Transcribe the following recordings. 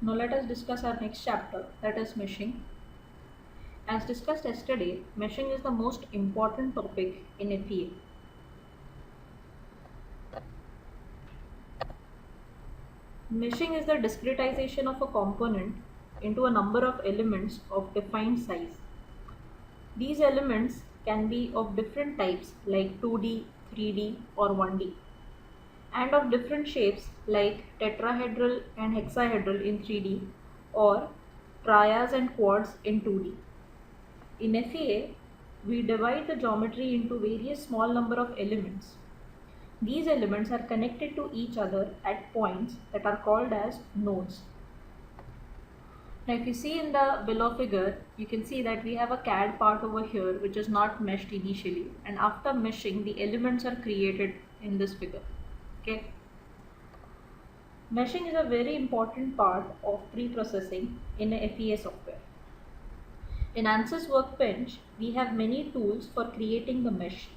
Now let us discuss our next chapter, that is meshing. As discussed yesterday, meshing is the most important topic in FEA. Meshing is the discretization of a component into a number of elements of defined size. These elements can be of different types like 2D, 3D or 1D, and of different shapes like tetrahedral and hexahedral in 3D or triads and quads in 2D. In FEA, we divide the geometry into various small number of elements. These elements are connected to each other at points that are called as nodes. Now if you see in the below figure, you can see that we have a CAD part over here which is not meshed initially, and after meshing the elements are created in this figure. Okay. Meshing is a very important part of pre-processing in a FEA software. In Ansys Workbench, we have many tools for creating the mesh.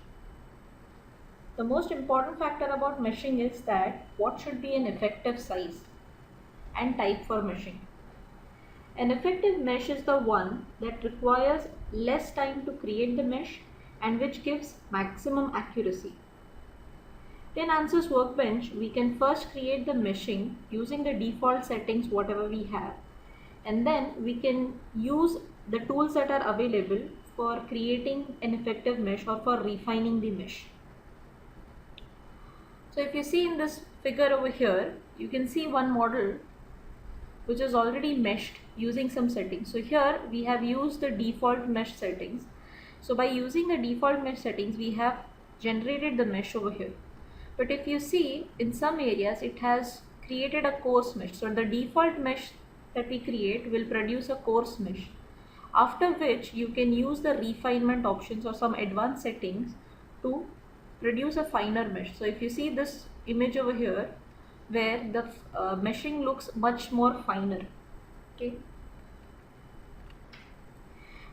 The most important factor about meshing is that what should be an effective size and type for meshing. An effective mesh is the one that requires less time to create the mesh and which gives maximum accuracy. In Ansys Workbench, we can first create the meshing using the default settings whatever we have, and then we can use the tools that are available for creating an effective mesh or for refining the mesh. So if you see in this figure over here, you can see one model which is already meshed using some settings. So here we have used the default mesh settings. So by using the default mesh settings, we have generated the mesh over here. But if you see in some areas, it has created a coarse mesh. So the default mesh that we create will produce a coarse mesh, after which you can use the refinement options or some advanced settings to produce a finer mesh. So if you see this image over here where the meshing looks much more finer. Okay.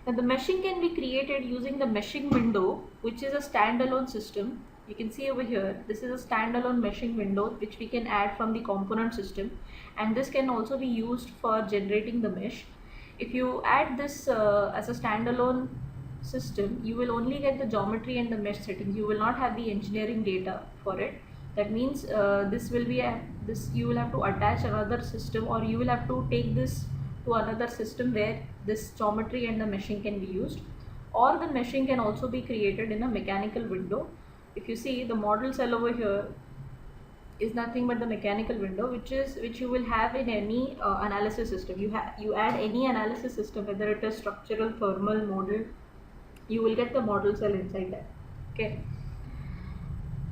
Now the meshing can be created using the meshing window, which is a standalone system. You can see over here, this is a standalone meshing window which we can add from the component system, and this can also be used for generating the mesh. If you add this as a standalone system, you will only get the geometry and the mesh settings. You will not have the engineering data for it. That means you will have to attach another system, or you will have to take this to another system where this geometry and the meshing can be used, or the meshing can also be created in a mechanical window. If you see, the model cell over here is nothing but the mechanical window, which you will have in any analysis system. You add any analysis system, whether it is structural, thermal, model, you will get the model cell inside that. Okay.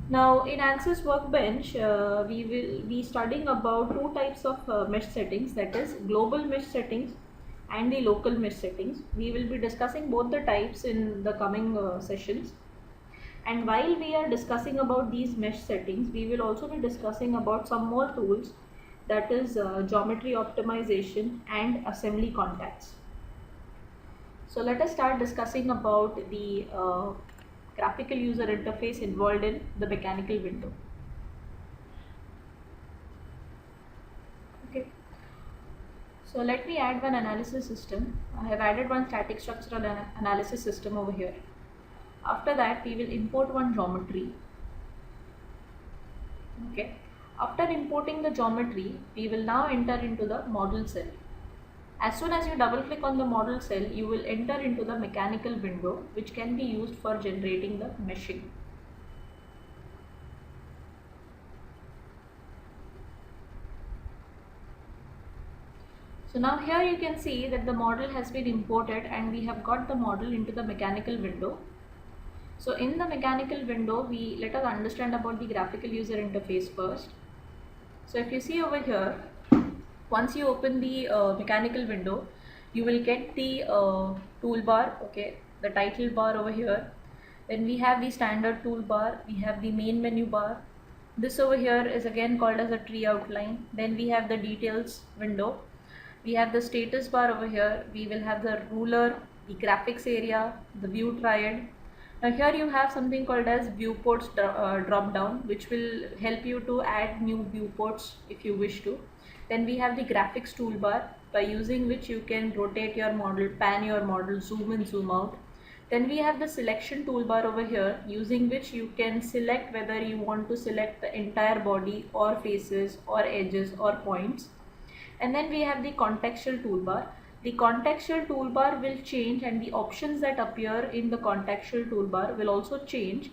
Now in Ansys Workbench, we will be studying about two types of mesh settings, that is global mesh settings and the local mesh settings. We will be discussing both the types in the coming sessions. And while we are discussing about these mesh settings, we will also be discussing about some more tools, that is geometry optimization and assembly contacts. So let us start discussing about the graphical user interface involved in the mechanical window. Okay. So let me add one analysis system. I have added one static structural analysis system over here. After that, we will import one geometry. Okay. After importing the geometry, we will now enter into the model cell. As soon as you double click on the model cell, you will enter into the mechanical window, which can be used for generating the meshing. So now here you can see that the model has been imported and we have got the model into the mechanical window. So in the mechanical window, let us understand about the graphical user interface first. So if you see over here, once you open the mechanical window, you will get the toolbar, okay, the title bar over here. Then we have the standard toolbar, we have the main menu bar. This over here is again called as a tree outline. Then we have the details window. We have the status bar over here. We will have the ruler, the graphics area, the view triad. Now here you have something called as viewports drop down, which will help you to add new viewports if you wish to. Then we have the graphics toolbar, by using which you can rotate your model, pan your model, zoom in, zoom out. Then we have the selection toolbar over here, using which you can select whether you want to select the entire body or faces or edges or points. And then we have the contextual toolbar. The contextual toolbar will change, and the options that appear in the contextual toolbar will also change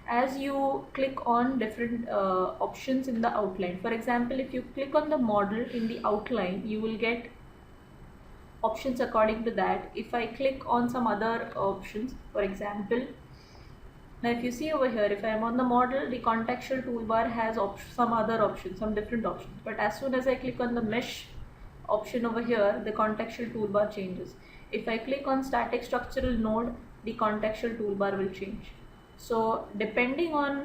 as you click on different options in the outline. For example, if you click on the model in the outline, you will get options according to that. If I click on some other options, for example, now if you see over here, if I am on the model, the contextual toolbar has some other options, some different options. But as soon as I click on the mesh option over here, the contextual toolbar changes. If I click on static structural node, the contextual toolbar will change. So depending on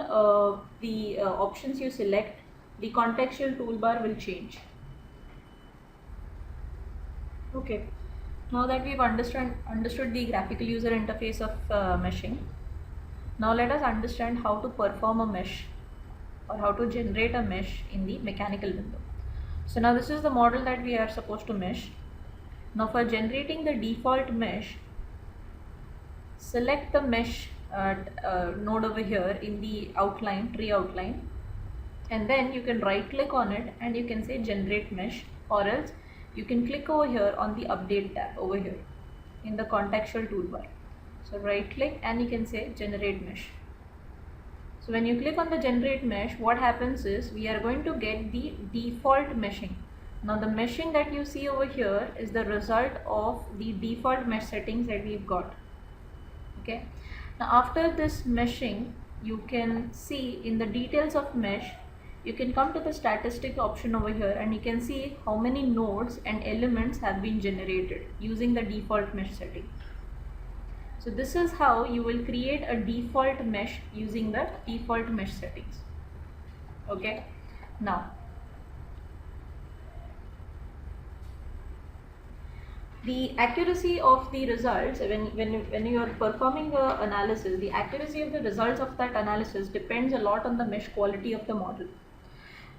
the options you select, the contextual toolbar will change. Okay, now that we've understood the graphical user interface of meshing, now let us understand how to perform a mesh or how to generate a mesh in the mechanical window. So now this is the model that we are supposed to mesh. Now for generating the default mesh, select the mesh node over here in the outline, tree outline, and then you can right click on it and you can say generate mesh, or else you can click over here on the update tab over here in the contextual toolbar. So right click and you can say generate mesh. So when you click on the generate mesh, what happens is we are going to get the default meshing. Now the meshing that you see over here is the result of the default mesh settings that we've got. Okay. Now after this meshing, you can see in the details of mesh, you can come to the statistic option over here and you can see how many nodes and elements have been generated using the default mesh setting. So this is how you will create a default mesh using the default mesh settings. Okay. Now the accuracy of the results, when you are performing the analysis, the accuracy of the results of that analysis depends a lot on the mesh quality of the model.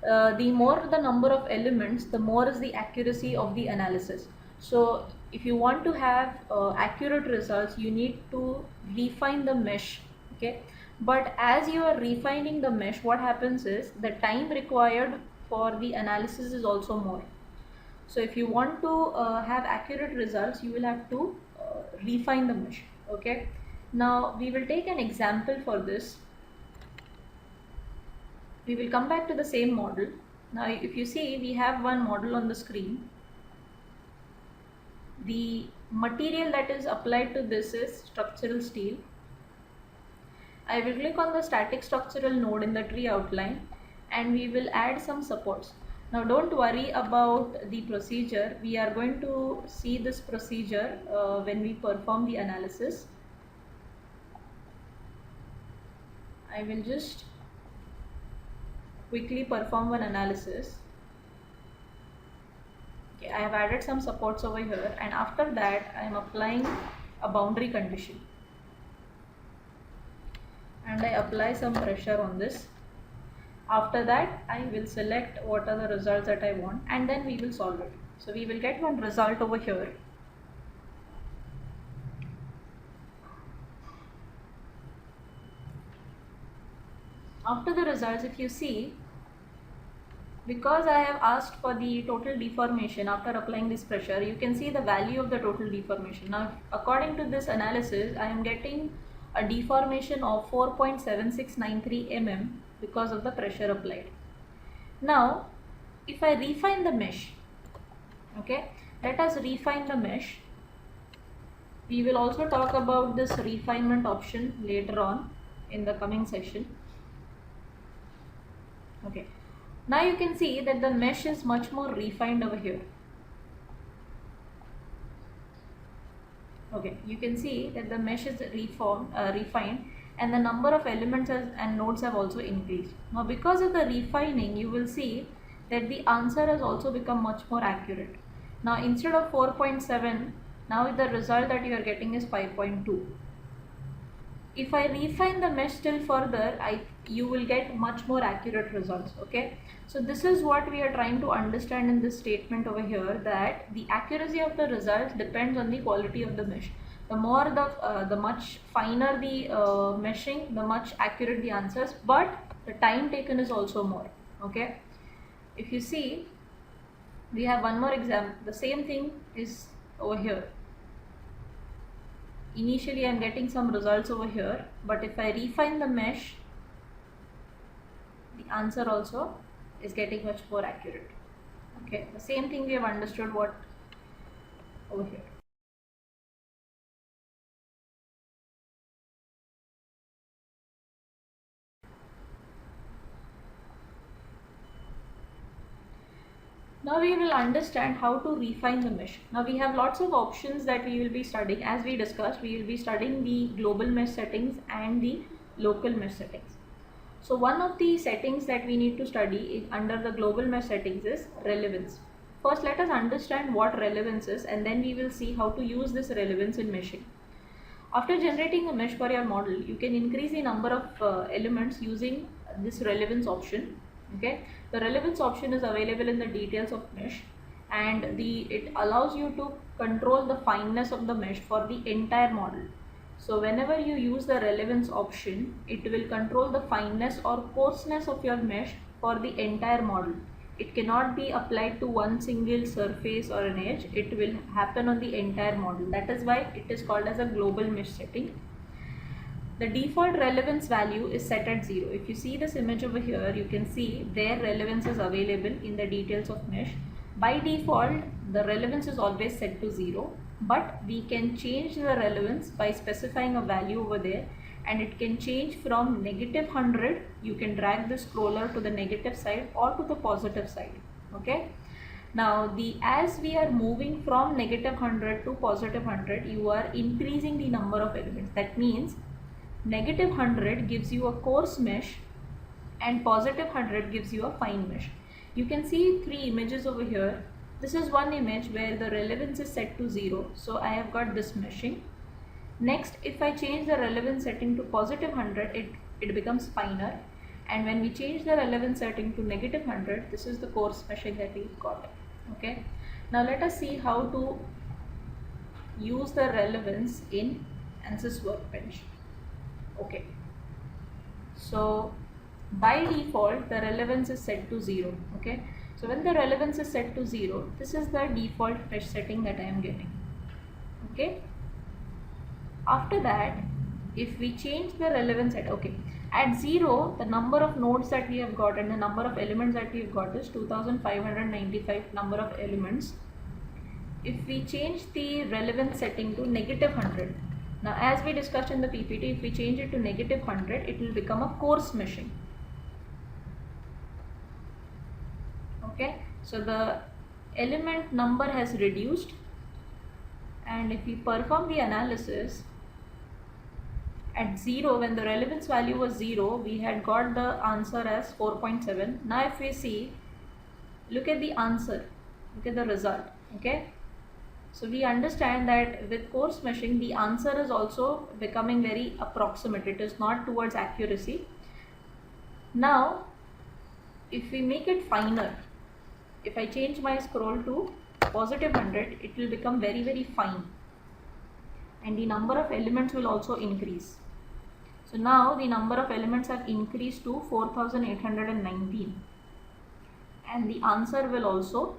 The more the number of elements, the more is the accuracy of the analysis. So if you want to have accurate results, you need to refine the mesh. Okay, but as you are refining the mesh, what happens is the time required for the analysis is also more. So if you want to have accurate results, you will have to refine the mesh. Okay, now we will take an example for this. We will come back to the same model. Now if you see, we have one model on the screen. The material that is applied to this is structural steel. I will click on the static structural node in the tree outline and we will add some supports. Now don't worry about the procedure. We are going to see this procedure when we perform the analysis. I will just quickly perform one analysis. Okay, I have added some supports over here, and after that I am applying a boundary condition and I apply some pressure on this. After that I will select what are the results that I want and then we will solve it. So we will get one result over here. After the results, if you see, because I have asked for the total deformation after applying this pressure, you can see the value of the total deformation. Now according to this analysis, I am getting a deformation of 4.7693 mm because of the pressure applied. Now if I refine the mesh, okay, let us refine the mesh. We will also talk about this refinement option later on in the coming session. Okay, now you can see that the mesh is much more refined over here. Okay, you can see that the mesh is refined and the number of elements and nodes have also increased. Now because of the refining, you will see that the answer has also become much more accurate. Now instead of 4.7, now the result that you are getting is 5.2. if I refine the mesh still further, you will get much more accurate results. Okay, so this is what we are trying to understand in this statement over here, that the accuracy of the results depends on the quality of the mesh. The more the much finer the meshing, the much accurate the answers, but the time taken is also more. Okay, if you see, we have one more example. The same thing is over here. Initially I'm getting some results over here, but if I refine the mesh, the answer also is getting much more accurate. Okay, the same thing we have understood what over here. Now we will understand how to refine the mesh. Now we have lots of options that we will be studying. As we discussed, we will be studying the global mesh settings and the local mesh settings. So one of the settings that we need to study under the global mesh settings is relevance. First, let us understand what relevance is, and then we will see how to use this relevance in meshing. After generating a mesh for your model, you can increase the number of elements using this relevance option. Okay, the relevance option is available in the details of mesh, and it allows you to control the fineness of the mesh for the entire model. So whenever you use the relevance option, it will control the fineness or coarseness of your mesh for the entire model. It cannot be applied to one single surface or an edge. It will happen on the entire model. That is why it is called as a global mesh setting. The default relevance value is set at 0. If you see this image over here, you can see their relevance is available in the details of mesh. By default, the relevance is always set to 0, but we can change the relevance by specifying a value over there, and it can change from -100. You can drag the scroller to the negative side or to the positive side. Okay. Now, as we are moving from -100 to +100, you are increasing the number of elements. That means -100 gives you a coarse mesh and +100 gives you a fine mesh. You can see 3 images over here. This is one image where the relevance is set to 0. So I have got this meshing. Next, if I change the relevance setting to +100, it becomes finer. And when we change the relevance setting to -100, this is the coarse meshing that we got. Okay. Now let us see how to use the relevance in Ansys Workbench. Okay, so by default the relevance is set to 0. Okay, so when the relevance is set to 0, this is the default mesh setting that I am getting. Okay, after that, if we change the relevance at 0, the number of nodes that we have got and the number of elements that we have got is 2595 number of elements. If we change the relevance setting to -100, now as we discussed in the PPT, if we change it to -100, it will become a coarse meshing. Okay, so the element number has reduced, and if we perform the analysis at 0, when the relevance value was 0, we had got the answer as 4.7. Now if we see, look at the answer, look at the result. Okay, so we understand that with coarse meshing, the answer is also becoming very approximate. It is not towards accuracy. Now, if we make it finer, if I change my scroll to +100, it will become very, very fine. And the number of elements will also increase. So now the number of elements have increased to 4819. And the answer will also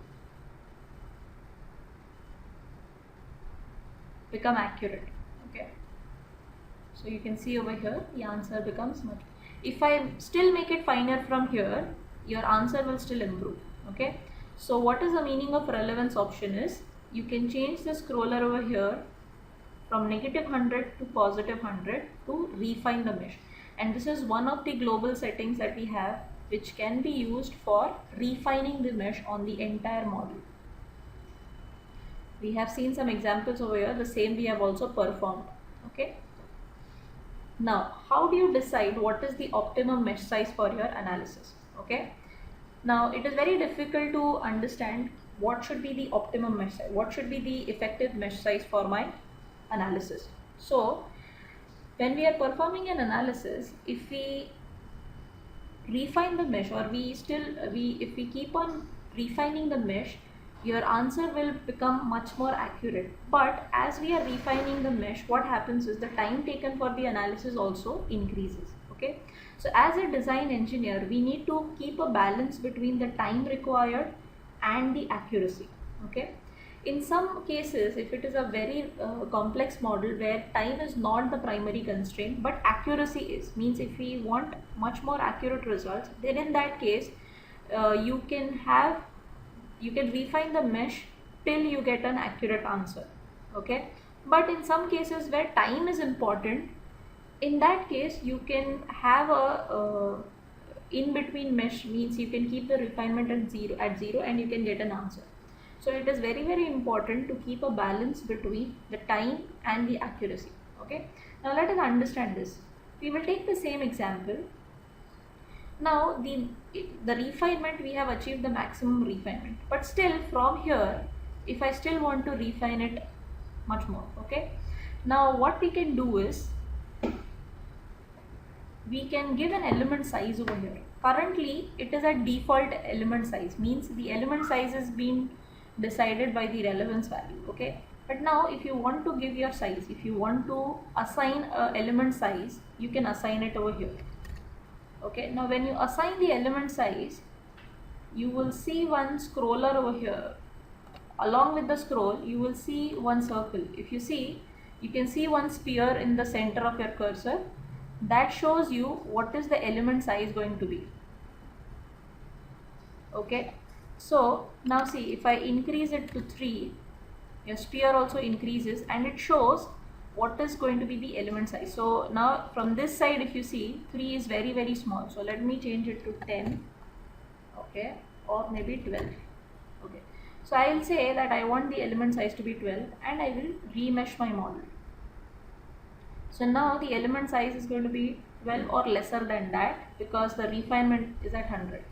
become accurate. Okay, so you can see over here the answer becomes much. If I still make it finer from here, your answer will still improve. Okay, so what is the meaning of relevance option is, you can change the scroller over here from -100 to +100 to refine the mesh, and this is one of the global settings that we have, which can be used for refining the mesh on the entire model. We have seen some examples over here. The same we have also performed. Okay, now how do you decide what is the optimum mesh size for your analysis? Okay, now it is very difficult to understand what should be the optimum mesh size, what should be the effective mesh size for my analysis. So when we are performing an analysis, if we refine the mesh, or if we keep on refining the mesh, your answer will become much more accurate. But as we are refining the mesh, what happens is the time taken for the analysis also increases. Okay, so as a design engineer, we need to keep a balance between the time required and the accuracy. Okay, in some cases, if it is a very complex model where time is not the primary constraint but accuracy is, means if we want much more accurate results, then in that case you can refine the mesh till you get an accurate answer. Okay, but in some cases where time is important, in that case you can have a in between mesh, means you can keep the refinement at zero and you can get an answer. So it is very, very important to keep a balance between the time and the accuracy. Okay, now let us understand this. We will take the same example. Now the refinement, we have achieved the maximum refinement, but still from here, if I still want to refine it much more, okay, now what we can do is we can give an element size over here. Currently it is a default element size, means the element size is being decided by the relevance value. Okay, but now if you want to give your size, if you want to assign a element size, you can assign it over here. Okay, now when you assign the element size, you will see one scroller over here. Along with the scroll, you will see one circle. If you see, you can see one sphere in the center of your cursor. That shows you what is the element size going to be. Okay, so now see, if I increase it to 3, your sphere also increases and it shows what is going to be the element size. So now from this side, if you see, 3 is very, very small. So let me change it to 10, okay, or maybe 12. Okay, so I will say that I want the element size to be 12 and I will remesh my model. So now the element size is going to be 12 or lesser than that, because the refinement is at 100.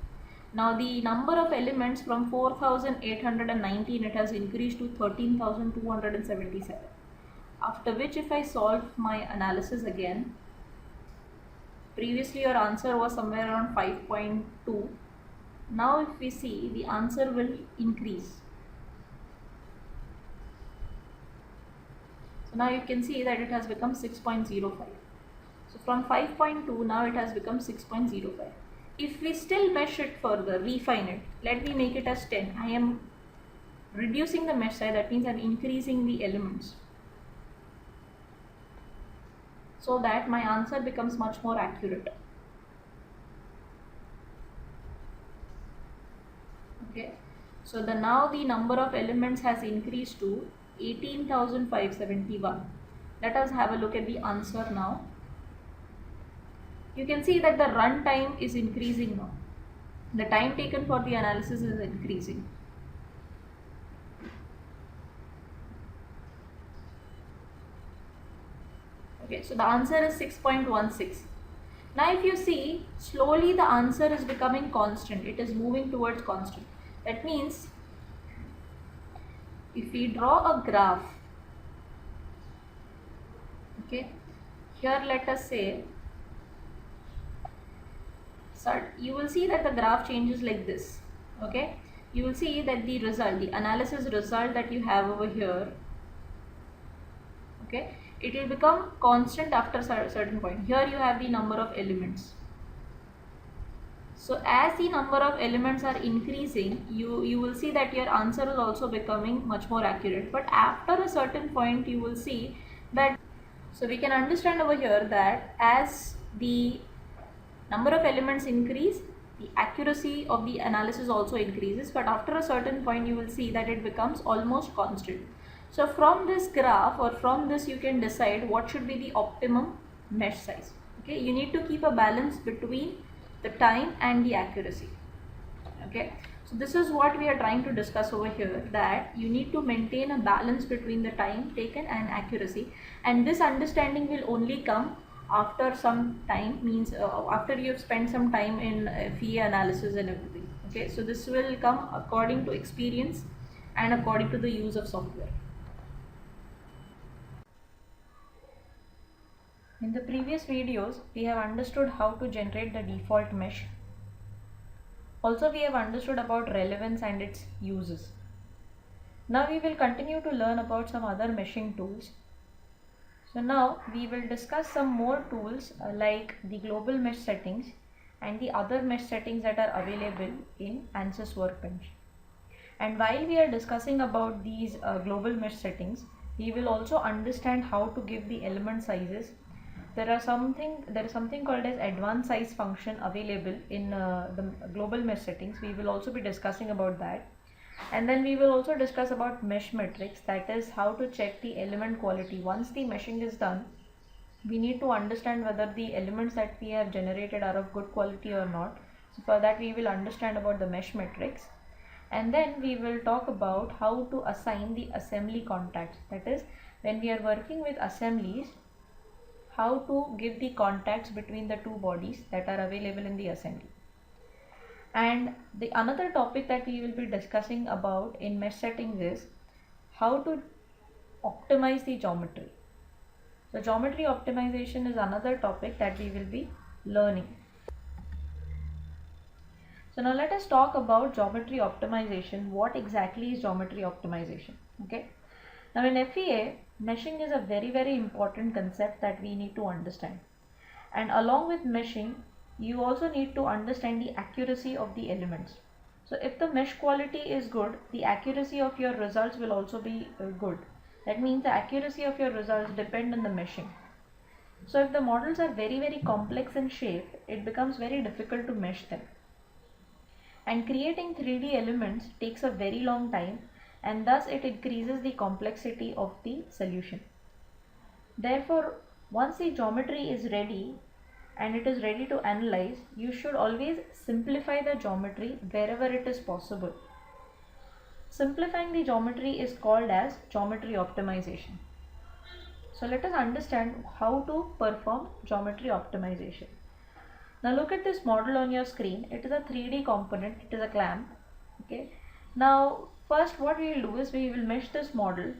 Now the number of elements from 4819, it has increased to 13,277. After which, if I solve my analysis again, previously your answer was somewhere around 5.2. Now if we see, the answer will increase. So now you can see that it has become 6.05. So from 5.2, now it has become 6.05. If we still mesh it further, refine it, let me make it as 10. I am reducing the mesh size, that means I am increasing the elements, so that my answer becomes much more accurate. Okay, so now the number of elements has increased to 18,571. Let us have a look at the answer now. You can see that the run time is increasing now. The time taken for the analysis is increasing. Okay, so the answer is 6.16. Now if you see, slowly the answer is becoming constant. It is moving towards constant. That means if we draw a graph, okay, here let us say, so you will see that the graph changes like this. Okay, you will see that the result, the analysis result that you have over here, okay, it will become constant after a certain point. Here you have the number of elements. So as the number of elements are increasing, you will see that your answer is also becoming much more accurate. But after a certain point, you will see that, so we can understand over here that as the number of elements increase, the accuracy of the analysis also increases, but after a certain point you will see that it becomes almost constant. So from this graph, or from this, you can decide what should be the optimum mesh size. Okay, you need to keep a balance between the time and the accuracy. Okay, so this is what we are trying to discuss over here, that you need to maintain a balance between the time taken and accuracy, and this understanding will only come after some time, means after you have spent some time in FEA analysis and everything. Okay, so this will come according to experience and according to the use of software. In the previous videos, we have understood how to generate the default mesh. Also, we have understood about relevance and its uses. Now we will continue to learn about some other meshing tools. So now we will discuss some more tools like the global mesh settings and the other mesh settings that are available in Ansys Workbench. And while we are discussing about these global mesh settings, we will also understand how to give the element sizes. There is something called as advanced size function available in the global mesh settings. We will also be discussing about that. And then we will also discuss about mesh metrics, that is how to check the element quality. Once the meshing is done, we need to understand whether the elements that we have generated are of good quality or not. So for that we will understand about the mesh metrics. And then we will talk about how to assign the assembly contacts, that is when we are working with assemblies, how to give the contacts between the two bodies that are available in the assembly. And the another topic that we will be discussing about in mesh settings is how to optimize the geometry. So geometry optimization is another topic that we will be learning. So now let us talk about geometry optimization. What exactly is geometry optimization? Okay. Now in FEA, meshing is a very important concept that we need to understand. And along with meshing, you also need to understand the accuracy of the elements. So if the mesh quality is good, the accuracy of your results will also be good. That means the accuracy of your results depend on the meshing. So if the models are very complex in shape, it becomes very difficult to mesh them. And creating 3D elements takes a very long time, and thus it increases the complexity of the solution. Therefore, once the geometry is ready and it is ready to analyze, you should always simplify the geometry wherever it is possible. Simplifying the geometry is called as geometry optimization. So let us understand how to perform geometry optimization. Now look at this model on your screen. It is a 3D component, it is a clamp. Okay. Now first what we will do is we will mesh this model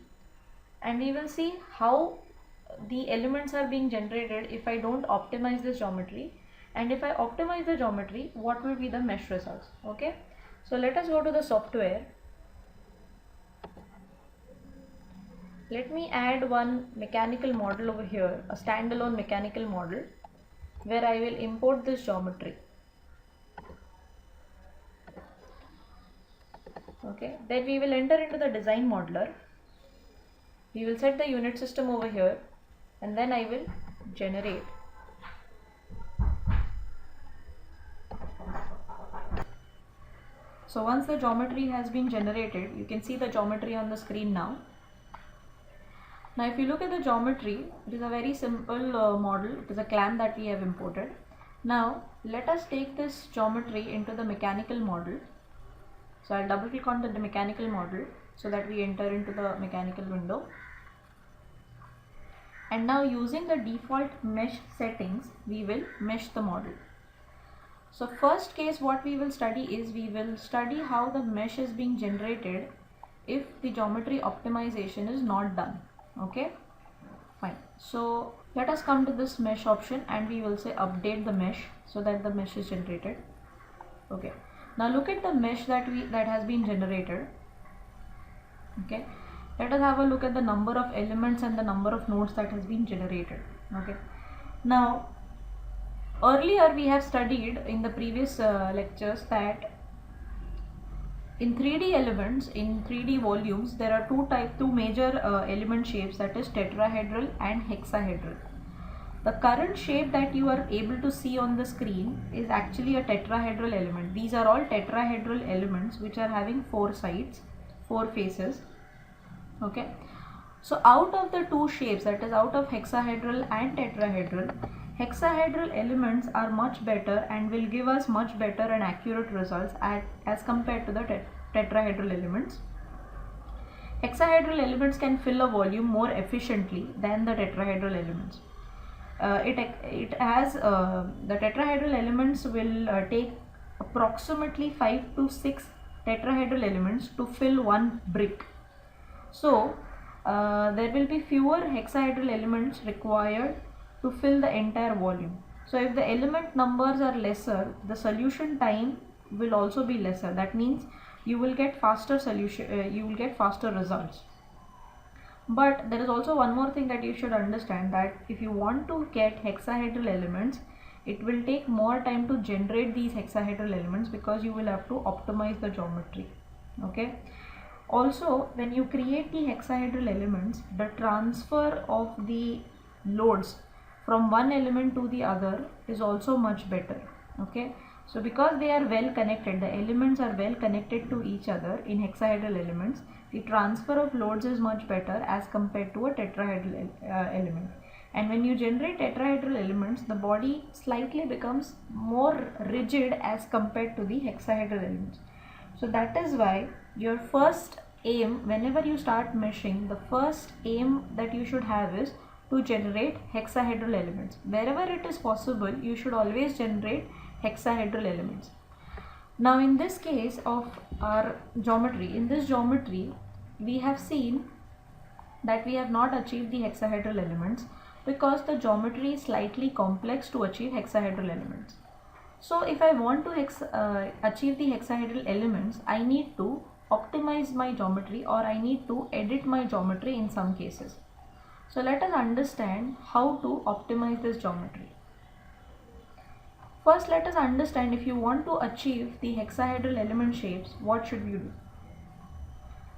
and we will see how the elements are being generated if I don't optimize this geometry, and if I optimize the geometry, what will be the mesh results. Okay. So let us go to the software. Let me add one mechanical model over here, a standalone mechanical model, where I will import this geometry. Okay, then we will enter into the design modeler. We will set the unit system over here, and then I will generate. So once the geometry has been generated, you can see the geometry on the screen now. Now if you look at the geometry, it is a very simple model. It is a clamp that we have imported. Now let us take this geometry into the mechanical model. So I'll double click on the mechanical model so that we enter into the mechanical window. And now using the default mesh settings, we will mesh the model. So first case what we will study is we will study how the mesh is being generated if the geometry optimization is not done. Okay, fine. So let us come to this mesh option and we will say update the mesh so that the mesh is generated. Okay, now look at the mesh that has been generated. Okay, let us have a look at the number of elements and the number of nodes that has been generated. Okay, now earlier we have studied in the previous lectures that in 3D elements, in 3D volumes, there are two major element shapes, that is tetrahedral and hexahedral. The current shape that you are able to see on the screen is actually a tetrahedral element. These are all tetrahedral elements which are having 4 sides, 4 faces. Okay. So out of the two shapes, that is out of hexahedral and tetrahedral, hexahedral elements are much better and will give us much better and accurate results as compared to the tetrahedral elements. Hexahedral elements can fill a volume more efficiently than the tetrahedral elements. It has the tetrahedral elements will take approximately 5 to 6 tetrahedral elements to fill one brick. So there will be fewer hexahedral elements required to fill the entire volume. So if the element numbers are lesser, the solution time will also be lesser. That means you will get faster results. But there is also one more thing that you should understand, that if you want to get hexahedral elements, it will take more time to generate these hexahedral elements because you will have to optimize the geometry. Okay. Also, when you create the hexahedral elements, the transfer of the loads from one element to the other is also much better. Okay. So because they are well connected, the elements are well connected to each other in hexahedral elements, the transfer of loads is much better as compared to a tetrahedral element. And when you generate tetrahedral elements, the body slightly becomes more rigid as compared to the hexahedral elements. So that is why your first aim, whenever you start meshing, the first aim that you should have is to generate hexahedral elements. Wherever it is possible, you should always generate hexahedral elements. Now in this case of our geometry, in this geometry we have seen that we have not achieved the hexahedral elements because the geometry is slightly complex to achieve hexahedral elements. So if I want to achieve the hexahedral elements, I need to optimize my geometry, or I need to edit my geometry in some cases. So let us understand how to optimize this geometry. First, let us understand, if you want to achieve the hexahedral element shapes, what should you do?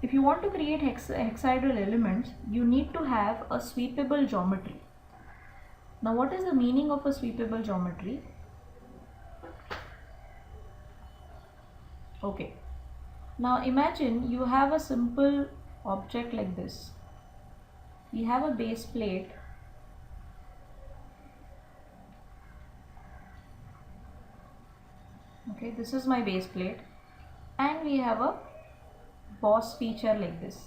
If you want to create hexahedral elements, you need to have a sweepable geometry. Now what is the meaning of a sweepable geometry? Okay. Now imagine you have a simple object like this. We have a base plate. Okay, this is my base plate, and we have a boss feature like this.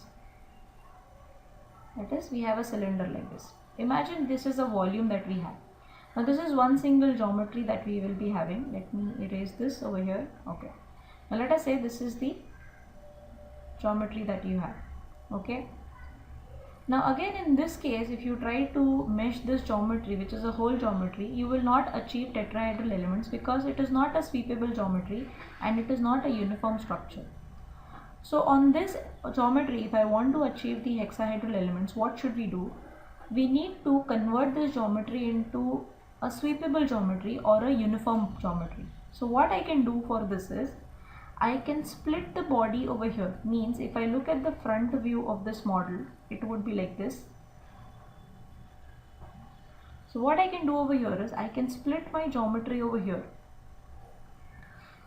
That is, we have a cylinder like this. Imagine this is a volume that we have. Now this is one single geometry that we will be having. Let me erase this over here. Okay. Now let us say this is the geometry that you have. Okay. Now again, in this case, if you try to mesh this geometry, which is a whole geometry, you will not achieve tetrahedral elements because it is not a sweepable geometry and it is not a uniform structure. So on this geometry, if I want to achieve the hexahedral elements, what should we do? We need to convert this geometry into a sweepable geometry or a uniform geometry. So what I can do for this is, I can split the body over here. Means if I look at the front view of this model, it would be like this. So what I can do over here is, I can split my geometry over here.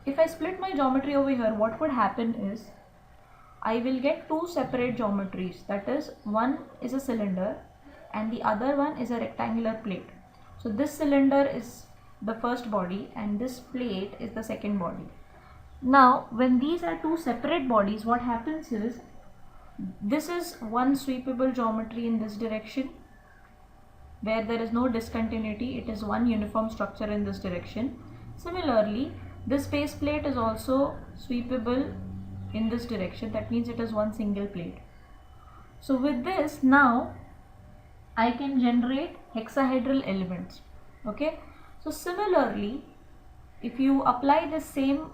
If I split my geometry over here, what would happen is, I will get two separate geometries. That is, one is a cylinder and the other one is a rectangular plate. So this cylinder is the first body and this plate is the second body. Now when these are two separate bodies, what happens is, this is one sweepable geometry in this direction where there is no discontinuity, it is one uniform structure in this direction. Similarly, this base plate is also sweepable in this direction, that means it is one single plate. So with this, now I can generate hexahedral elements. Okay, so similarly, if you apply the same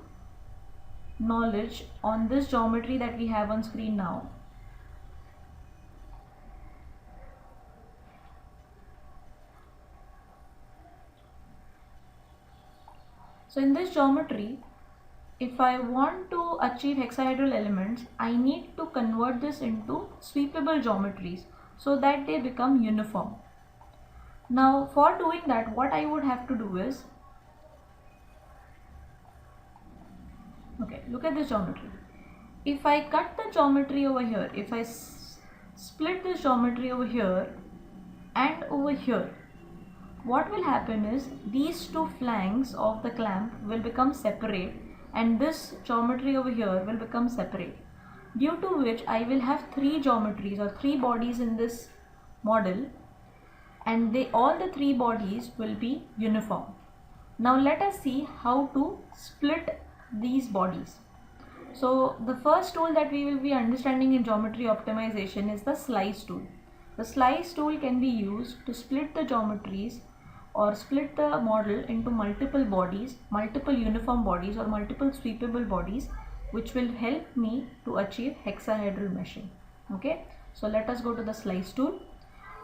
knowledge on this geometry that we have on screen now, so in this geometry, if I want to achieve hexahedral elements, I need to convert this into sweepable geometries so that they become uniform. Now for doing that, what I would have to do is, okay, look at this geometry. If I cut the geometry over here, if I split this geometry over here and over here, what will happen is, these two flanks of the clamp will become separate and this geometry over here will become separate, due to which I will have three geometries or three bodies in this model, and all the three bodies will be uniform. Now let us see how to split these bodies. So the first tool that we will be understanding in geometry optimization is the slice tool. The slice tool can be used to split the geometries or split the model into multiple bodies, multiple uniform bodies or multiple sweepable bodies, which will help me to achieve hexahedral meshing. Okay, so let us go to the slice tool.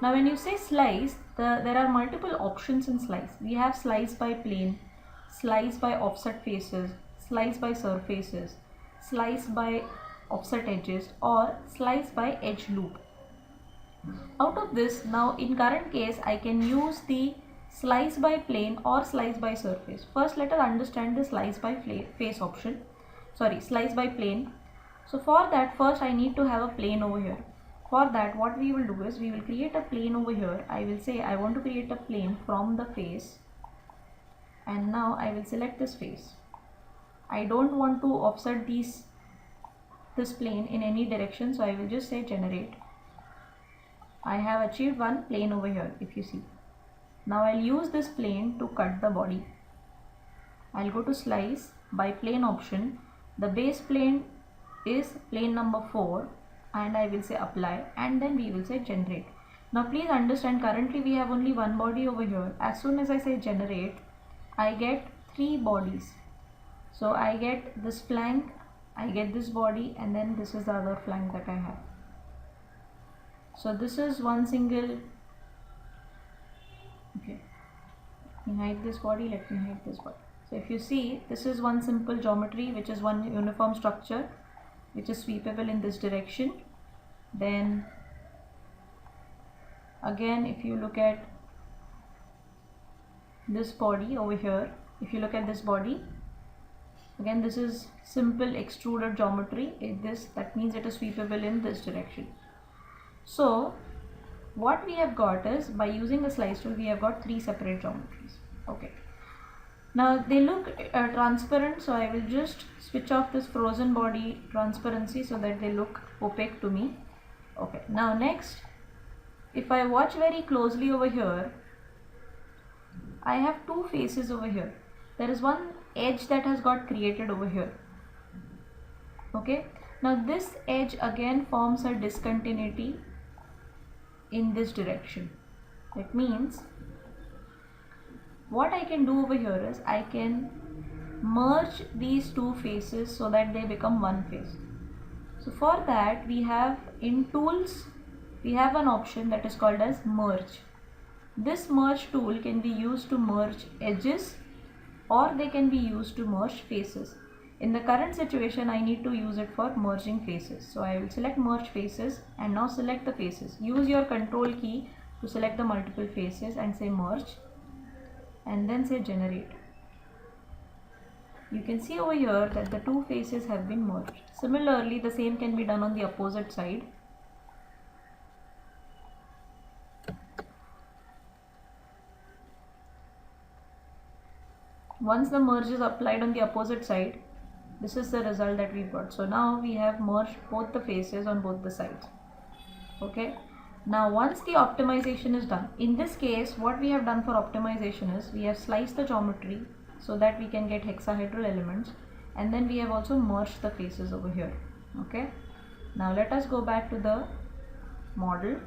Now when you say slice, there are multiple options in slice. We have slice by plane, slice by offset faces, slice by surfaces, slice by offset edges, or slice by edge loop. Out of this, now in current case, I can use the slice by plane or slice by surface. First, let us understand the slice by face option. Slice by plane. So for that, first I need to have a plane over here. For that, what we will do is we will create a plane over here. I will say I want to create a plane from the face, and now I will select this face. I don't want to offset this plane in any direction, so I will just say generate. I have achieved one plane over here, if you see. Now I'll use this plane to cut the body. I'll go to slice by plane option. The base plane is plane number 4, and I will say apply, and then we will say generate. Now please understand, currently we have only one body over here. As soon as I say generate, I get 3 bodies. So I get this flank, I get this body, and then this is the other flank that I have. So this is one single, okay, let me hide this body, let me hide this body. So if you see, this is one simple geometry, which is one uniform structure, which is sweepable in this direction. Then again, if you look at this body over here, if you look at this body, again this is simple extruded geometry. That means it is sweepable in this direction. So what we have got is, by using the slice tool, we have got 3 separate geometries. Okay, now they look transparent, so I will just switch off this frozen body transparency so that they look opaque to me. Okay, now next, if I watch very closely over here, I have 2 faces over here. There is one edge that has got created over here. Okay, now this edge again forms a discontinuity in this direction. That means what I can do over here is I can merge these 2 faces so that they become one face. So for that, we have in tools, we have an option that is called as merge. This merge tool can be used to merge edges, or they can be used to merge faces. In the current situation, I need to use it for merging faces. So I will select merge faces and now select the faces. Use your control key to select the multiple faces and say merge, and then say generate. You can see over here that the 2 faces have been merged. Similarly, the same can be done on the opposite side. Once the merge is applied on the opposite side, this is the result that we've got. So now we have merged both the faces on both the sides. Okay, now once the optimization is done, in this case what we have done for optimization is we have sliced the geometry so that we can get hexahedral elements, and then we have also merged the faces over here. Okay, now let us go back to the model.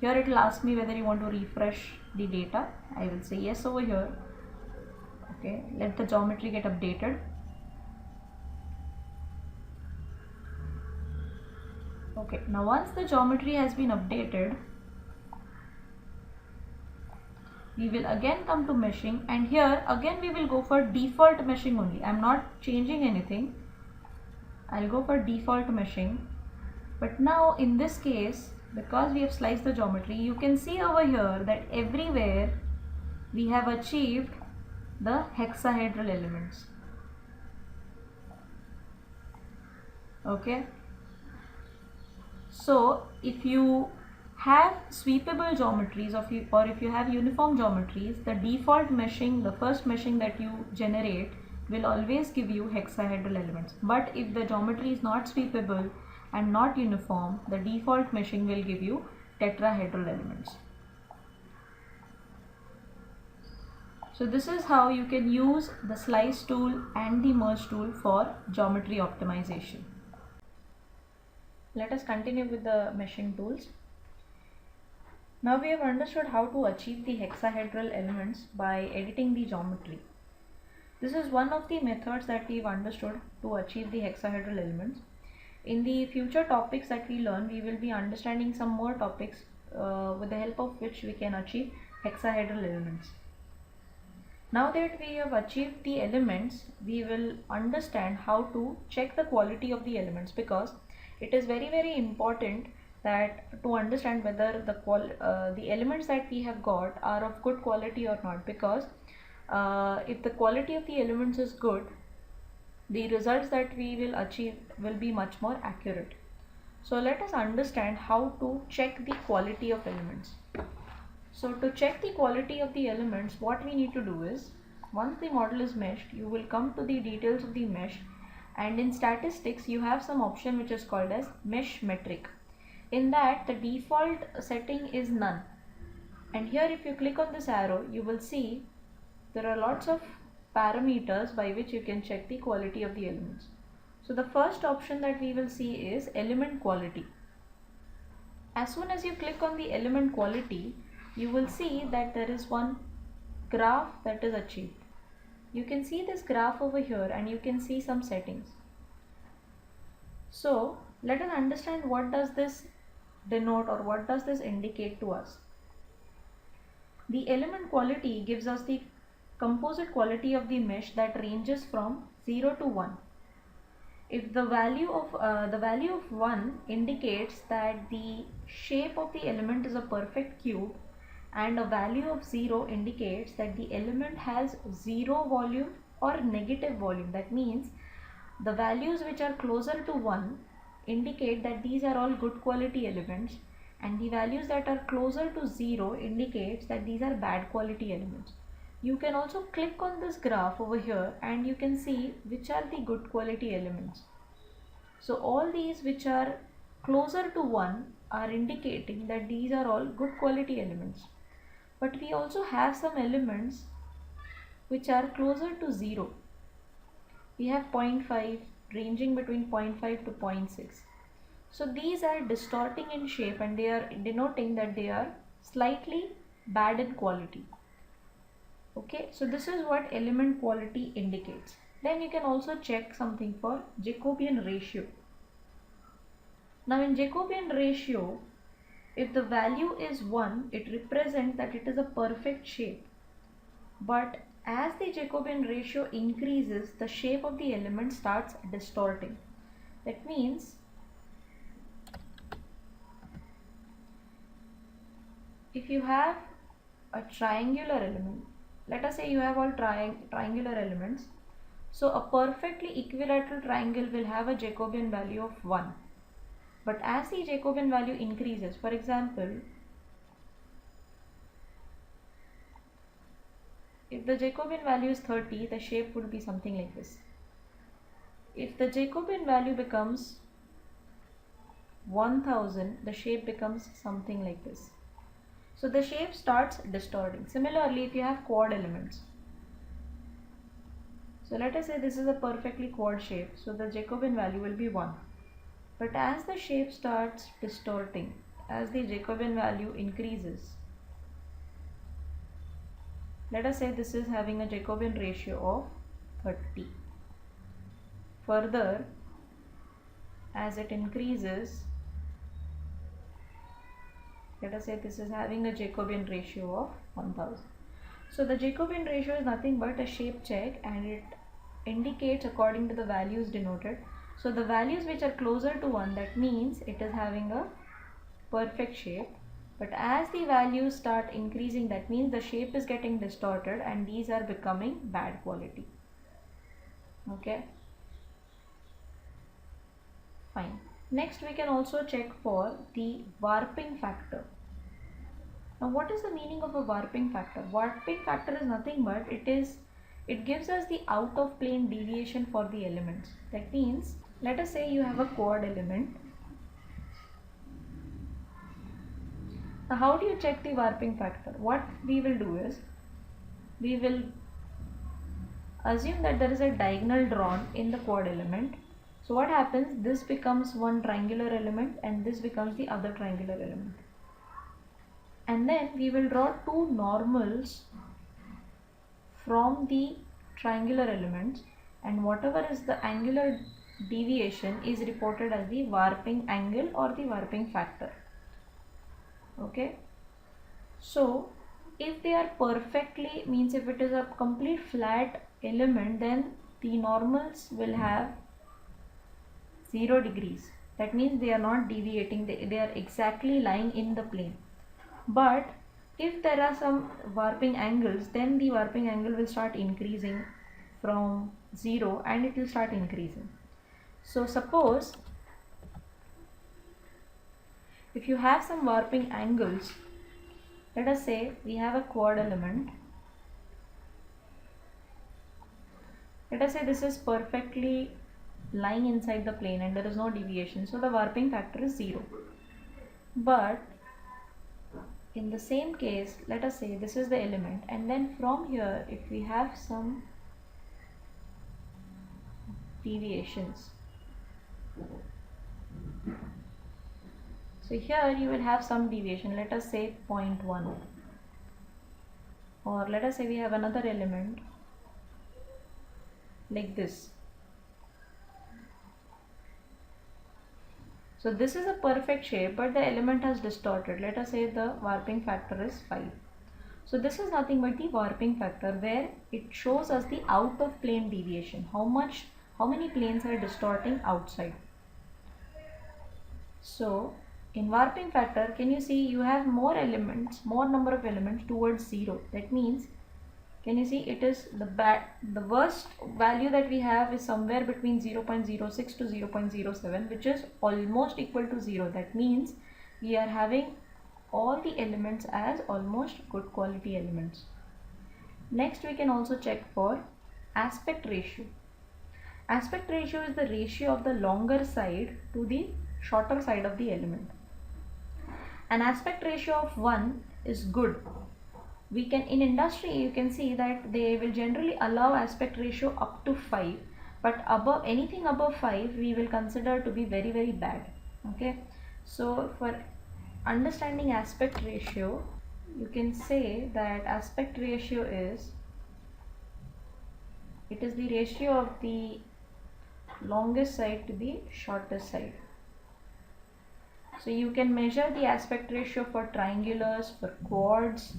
Here it will ask me whether you want to refresh the data. I will say yes over here. Okay, let the geometry get updated. Okay, now once the geometry has been updated, we will again come to meshing, and here again we will go for default meshing only. I am not changing anything. I'll go for default meshing. But now in this case, because we have sliced the geometry, you can see over here that everywhere we have achieved the hexahedral elements. Okay, so if you have sweepable geometries, or if you have uniform geometries, the default meshing, the first meshing that you generate, will always give you hexahedral elements. But if the geometry is not sweepable and not uniform, the default meshing will give you tetrahedral elements. So this is how you can use the slice tool and the merge tool for geometry optimization. Let us continue with the meshing tools. Now we have understood how to achieve the hexahedral elements by editing the geometry. This is one of the methods that we've understood to achieve the hexahedral elements. In the future topics that we learn, we will be understanding some more topics with the help of which we can achieve hexahedral elements. Now that we have achieved the elements, we will understand how to check the quality of the elements, because it is very important that to understand whether the elements that we have got are of good quality or not, because if the quality of the elements is good, the results that we will achieve will be much more accurate. So let us understand how to check the quality of elements. So to check the quality of the elements, what we need to do is, once the model is meshed, you will come to the details of the mesh, and in statistics you have some option which is called as mesh metric. In that, the default setting is none, and here if you click on this arrow, you will see there are lots of parameters by which you can check the quality of the elements. So the first option that we will see is element quality. As soon as you click on the element quality, you will see that there is one graph that is achieved. You can see this graph over here, and you can see some settings. So let us understand what does this denote, or what does this indicate to us. The element quality gives us the composite quality of the mesh that ranges from 0 to 1. If the value of 1 indicates that the shape of the element is a perfect cube, and a value of 0 indicates that the element has 0 volume or negative volume. That means the values which are closer to 1 indicate that these are all good quality elements, and the values that are closer to 0 indicates that these are bad quality elements. You can also click on this graph over here, and you can see which are the good quality elements. So all these which are closer to 1 are indicating that these are all good quality elements. But we also have some elements which are closer to 0. We have 0.5, ranging between 0.5 to 0.6. So these are distorting in shape, and they are denoting that they are slightly bad in quality. Okay, so this is what element quality indicates. Then you can also check something for Jacobian ratio. Now in Jacobian ratio, if the value is 1, it represents that it is a perfect shape. But as the Jacobian ratio increases, the shape of the element starts distorting. That means if you have a triangular element, let us say you have all triangular elements, so a perfectly equilateral triangle will have a Jacobian value of 1. But as the Jacobian value increases, for example, if the Jacobian value is 30, the shape would be something like this. If the Jacobian value becomes 1000, the shape becomes something like this. So the shape starts distorting. Similarly, if you have quad elements, so let us say this is a perfectly quad shape, so the Jacobian value will be 1. But as the shape starts distorting, as the Jacobian value increases, let us say this is having a Jacobian ratio of 30. Further, as it increases, let us say this is having a Jacobian ratio of 1000. So the Jacobian ratio is nothing but a shape check, and it indicates according to the values denoted. So the values which are closer to 1, that means it is having a perfect shape. But as the values start increasing, that means the shape is getting distorted, and these are becoming bad quality. Okay, fine. Next, we can also check for the warping factor. Now what is the meaning of a warping factor? Warping factor is nothing but it gives us the out of plane deviation for the elements. That means, let us say you have a quad element. Now how do you check the warping factor? What we will do is, we will assume that there is a diagonal drawn in the quad element. So what happens? This becomes one triangular element, and this becomes the other triangular element. and then we will draw two normals from the triangular elements, and whatever is the angular deviation is reported as the warping angle or the warping factor. Okay, so if they are perfectly, means if it is a complete flat element, then the normals will have 0 degrees. That means they are not deviating, they are exactly lying in the plane. But if there are some warping angles, then the warping angle will start increasing from 0 and it will start increasing. So suppose if you have some warping angles, let us say we have a quad element. Let us say this is perfectly lying inside the plane and there is no deviation, so the warping factor is 0. But in the same case, let us say this is the element, and then from here if we have some deviations, so here you will have some deviation, let us say 0.1, or let us say we have another element like this. So this is a perfect shape, but the element has distorted. Let us say the warping factor is 5. So this is nothing but the warping factor, where it shows us the out of plane deviation, how many planes are distorting outside. So in warping factor, can you see you have more number of elements towards 0. That means, can you see, it is the worst value that we have is somewhere between 0.06 to 0.07, which is almost equal to 0. That means we are having all the elements as almost good quality elements. Next, we can also check for aspect ratio. Aspect ratio is the ratio of the longer side to the shorter side of the element. An aspect ratio of 1 is good. We can, in industry, you can see that they will generally allow aspect ratio up to 5, but anything above 5 we will consider to be very, very bad. Okay, so for understanding aspect ratio, you can say that aspect ratio is, it is the ratio of the longest side to the shortest side. So you can measure the aspect ratio for triangulars, for quads.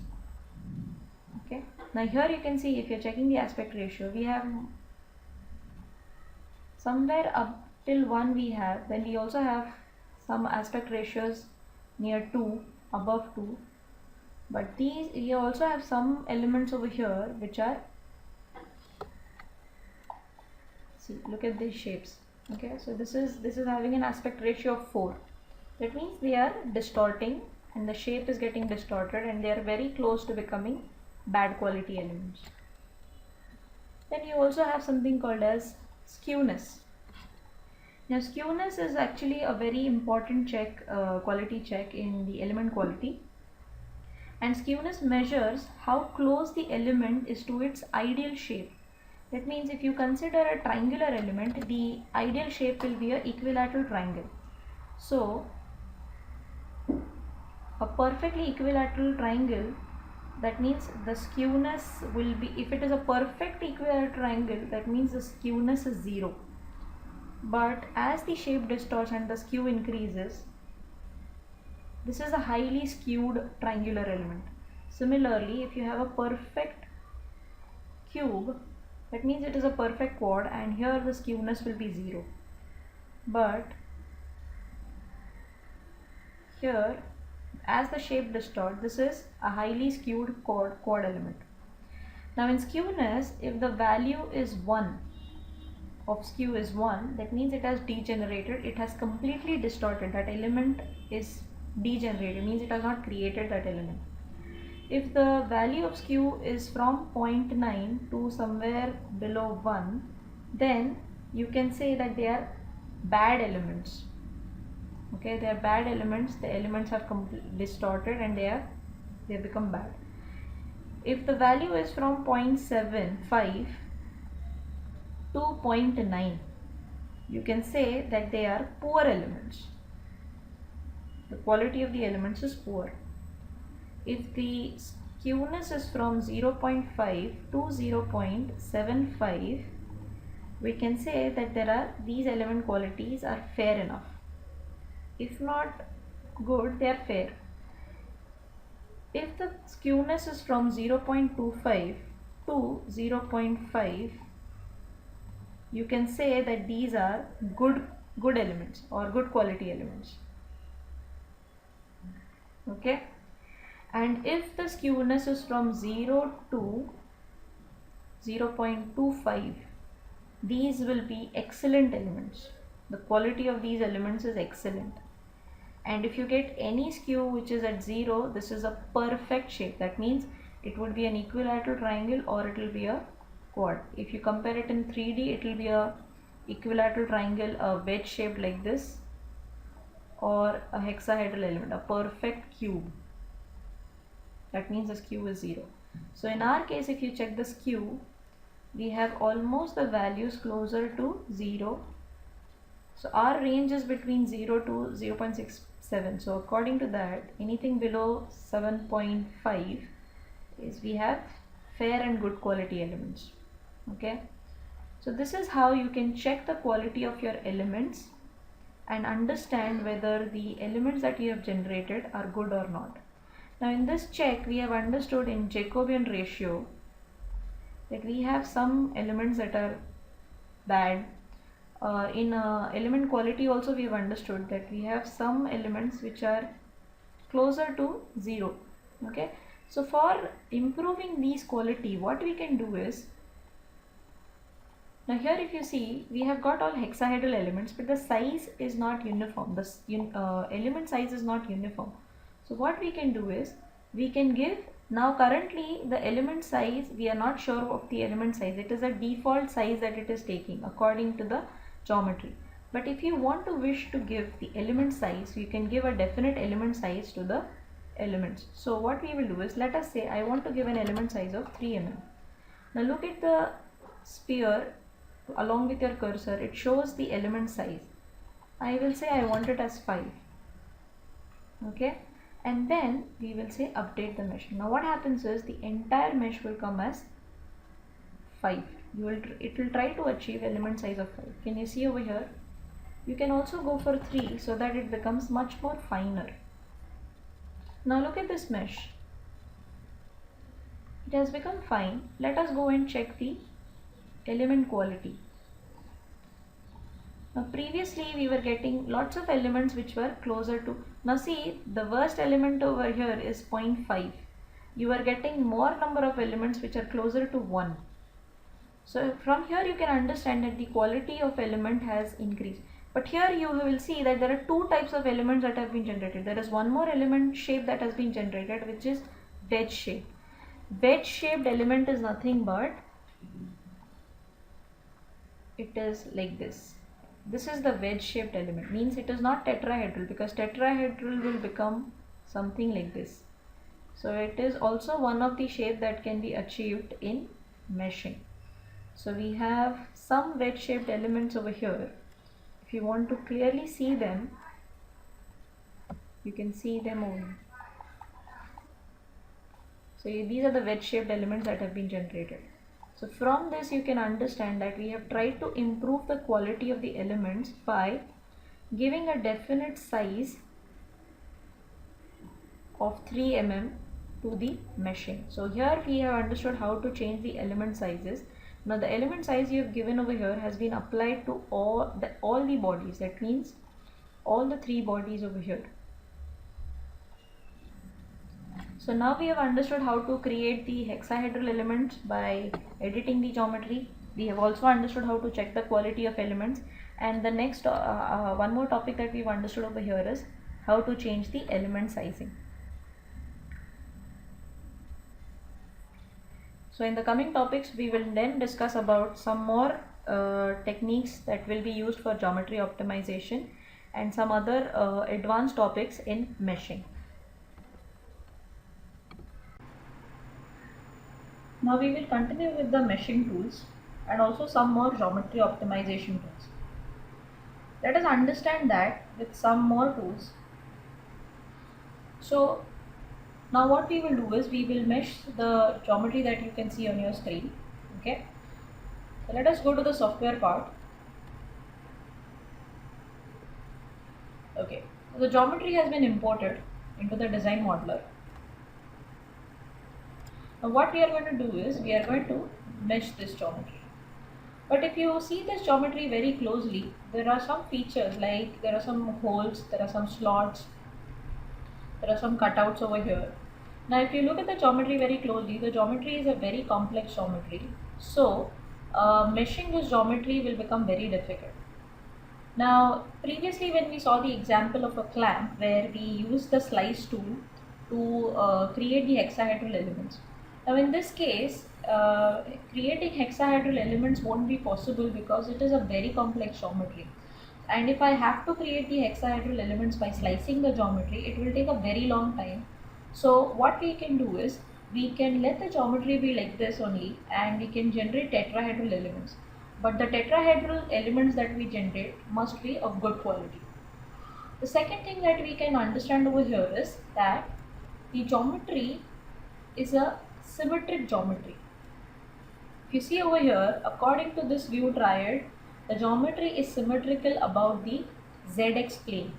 Okay, now here you can see, if you're checking the aspect ratio, we have somewhere up till 1 we have, then we also have some aspect ratios near 2, above 2, but these, we also have some elements over here which are, see, look at these shapes. Okay, so this is having an aspect ratio of 4. That means they are distorting and the shape is getting distorted and they are very close to becoming bad quality elements. Then you also have something called as skewness. Now skewness is actually a very important check, quality check in the element quality, and skewness measures how close the element is to its ideal shape. That means if you consider a triangular element, the ideal shape will be an equilateral triangle. So a perfectly equilateral triangle, that means the skewness will be, if it is a perfect equilateral triangle, that means the skewness is 0. But as the shape distorts and the skew increases, this is a highly skewed triangular element. Similarly, if you have a perfect cube, that means it is a perfect quad, and here the skewness will be 0. But here, as the shape distorts, this is a highly skewed quad element. Now in skewness, if the value is 1, of skew is 1, that means it has degenerated, it has completely distorted, that element is degenerated, means it has not created that element. If the value of skew is from 0.9 to somewhere below 1, then you can say that they are bad elements. Okay, they are bad elements, the elements have distorted and they have become bad. If the value is from 0.75 to 0.9, you can say that they are poor elements. The quality of the elements is poor. if the skewness is from 0.5 to 0.75, we can say that these element qualities are fair enough. If not good, they are fair. If the skewness is from 0.25 to 0.5, you can say that these are good elements or good quality elements. Okay, and if the skewness is from 0 to 0.25, these will be excellent elements. The quality of these elements is excellent. And if you get any skew which is at 0, this is a perfect shape. That means it would be an equilateral triangle or it will be a quad. If you compare it in 3D, it will be a equilateral triangle, a wedge shaped like this, or a hexahedral element, a perfect cube. That means the skew is 0. So in our case, if you check the skew, we have almost the values closer to 0. So our range is between 0 to 0.67. So according to that, anything below 7.5 is we have fair and good quality elements. Okay. So this is how you can check the quality of your elements and understand whether the elements that you have generated are good or not. Now in this check, we have understood in Jacobian ratio that we have some elements that are bad. In element quality also we have understood that we have some elements which are closer to 0. Okay, so for improving these quality, what we can do is, now here if you see, we have got all hexahedral elements, but the size is not uniform. The element size is not uniform. So what we can do is, we can give, now currently the element size, we are not sure of the element size. It is a default size that it is taking according to the geometry. But if you want to wish to give the element size, you can give a definite element size to the elements. So what we will do is, let us say I want to give an element size of 3 mm. Now look at the sphere along with your cursor, it shows the element size. I will say I want it as 5. Okay, and then we will say update the mesh. Now what happens is, the entire mesh will come as 5. It will try to achieve element size of 5. Can you see over here? You can also go for 3 so that it becomes much more finer. Now look at this mesh. It has become fine. Let us go and check the element quality. Now previously we were getting lots of elements which were closer to, now see, the worst element over here is 0.5. You are getting more number of elements which are closer to 1. So from here you can understand that the quality of element has increased. But here you will see that there are two types of elements that have been generated. There is one more element shape that has been generated, which is wedge shape. Wedge shaped element is nothing but, it is like this. This is the wedge shaped element, means it is not tetrahedral, because tetrahedral will become something like this. So it is also one of the shape that can be achieved in meshing. So we have some wedge shaped elements over here. If you want to clearly see them, you can see them over. So these are the wedge shaped elements that have been generated. So from this you can understand that we have tried to improve the quality of the elements by giving a definite size of 3 mm to the meshing. So here we have understood how to change the element sizes. Now the element size you have given over here has been applied to all the bodies. That means all the 3 bodies over here. So now we have understood how to create the hexahedral elements by editing the geometry. We have also understood how to check the quality of elements. And the next one more topic that we've understood over here is how to change the element sizing. So in the coming topics, we will then discuss about some more techniques that will be used for geometry optimization and some other advanced topics in meshing. Now we will continue with the meshing tools and also some more geometry optimization tools. Let us understand that with some more tools. So Now what we will do is we will mesh the geometry that you can see on your screen. Okay, so let us go to the software part. Okay, so the geometry has been imported into the design modeler. Now what we are going to do is we are going to mesh this geometry. But if you see this geometry very closely, there are some features like there are some holes, there are some slots, there are some cutouts over here. Now if you look at the geometry very closely, the geometry is a very complex geometry. So meshing this geometry will become very difficult. Now previously when we saw the example of a clamp where we used the slice tool to create the hexahedral elements. Now in this case, creating hexahedral elements won't be possible because it is a very complex geometry. And if I have to create the hexahedral elements by slicing the geometry, it will take a very long time. So what we can do is, we can let the geometry be like this only and we can generate tetrahedral elements. But the tetrahedral elements that we generate must be of good quality. The second thing that we can understand over here is that the geometry is a symmetric geometry. If you see over here, according to this view triad, the geometry is symmetrical about the zx plane.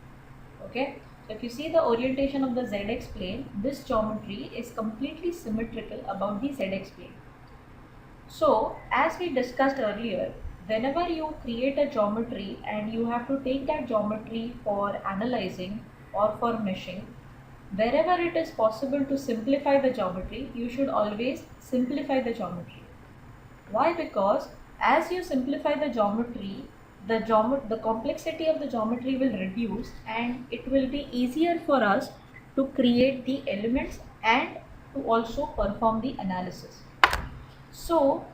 Okay, so if you see the orientation of the zx plane, this geometry is completely symmetrical about the zx plane. So as we discussed earlier, whenever you create a geometry and you have to take that geometry for analyzing or for meshing, wherever it is possible to simplify the geometry, you should always simplify the geometry. Why? Because as you simplify the geometry, the complexity of the geometry will reduce and it will be easier for us to create the elements and to also perform the analysis. So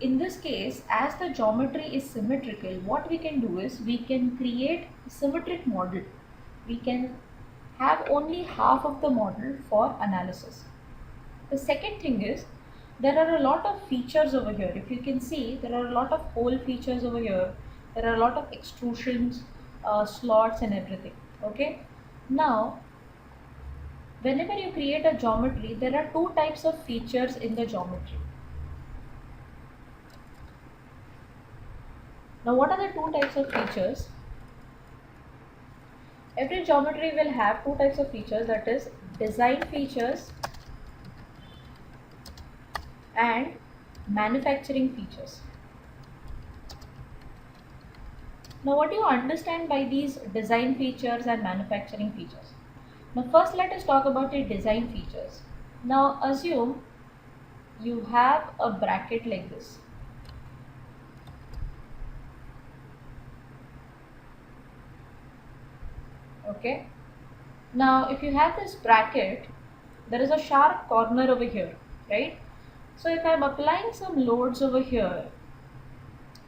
in this case, as the geometry is symmetrical, what we can do is we can create a symmetric model. We can have only half of the model for analysis. The second thing is, there are a lot of features over here. If you can see, there are a lot of hole features over here. There are a lot of extrusions, slots and everything. Okay. Now, whenever you create a geometry, there are two types of features in the geometry. Now, what are the two types of features? Every geometry will have two types of features, that is design features and manufacturing features. Now what do you understand by these design features and manufacturing features? Now first let us talk about the design features. Now assume you have a bracket like this. Okay. Now if you have this bracket, there is a sharp corner over here, right? So if I am applying some loads over here,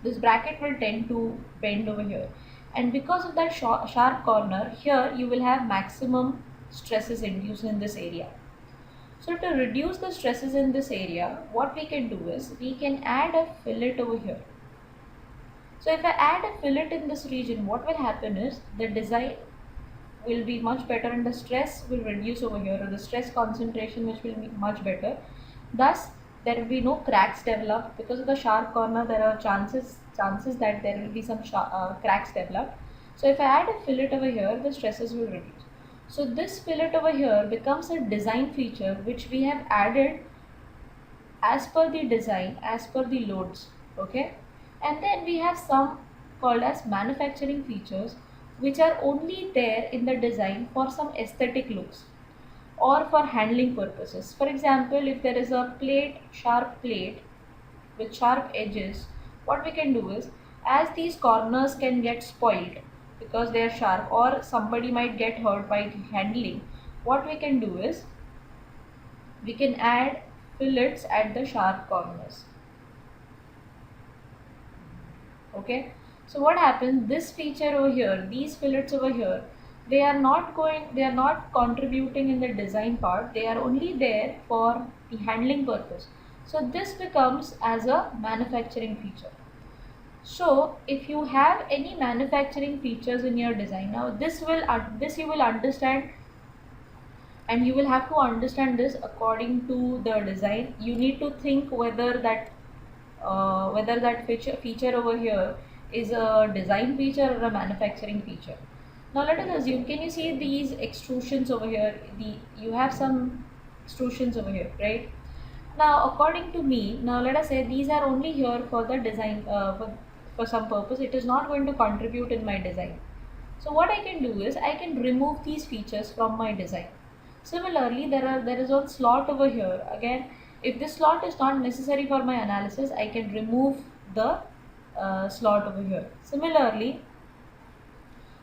this bracket will tend to bend over here, and because of that sharp corner here, you will have maximum stresses induced in this area. So to reduce the stresses in this area, what we can do is we can add a fillet over here. So if I add a fillet in this region, what will happen is the design will be much better and the stress will reduce over here, or the stress concentration which will be much better. Thus there will be no cracks developed. Because of the sharp corner, there are chances that there will be some cracks developed. So if I add a fillet over here, the stresses will reduce. So this fillet over here becomes a design feature which we have added as per the design, as per the loads. Okay, and then we have some called as manufacturing features, which are only there in the design for some aesthetic looks or for handling purposes. For example, if there is a plate, sharp plate with sharp edges, what we can do is, as these corners can get spoiled because they are sharp or somebody might get hurt by handling, what we can do is we can add fillets at the sharp corners. Okay, so what happens, this feature over here, these fillets over here, they are not contributing in the design part, they are only there for the handling purpose. So this becomes as a manufacturing feature. So if you have any manufacturing features in your design, now this you will understand and you will have to understand this according to the design. You need to think whether that feature over here is a design feature or a manufacturing feature. Now let us assume, can you see these extrusions over here? You have some extrusions over here, right? Now according to me, now let us say these are only here for the design, for some purpose. It is not going to contribute in my design. So what I can do is I can remove these features from my design. Similarly, there is one slot over here. Again, if this slot is not necessary for my analysis, I can remove the slot over here. Similarly,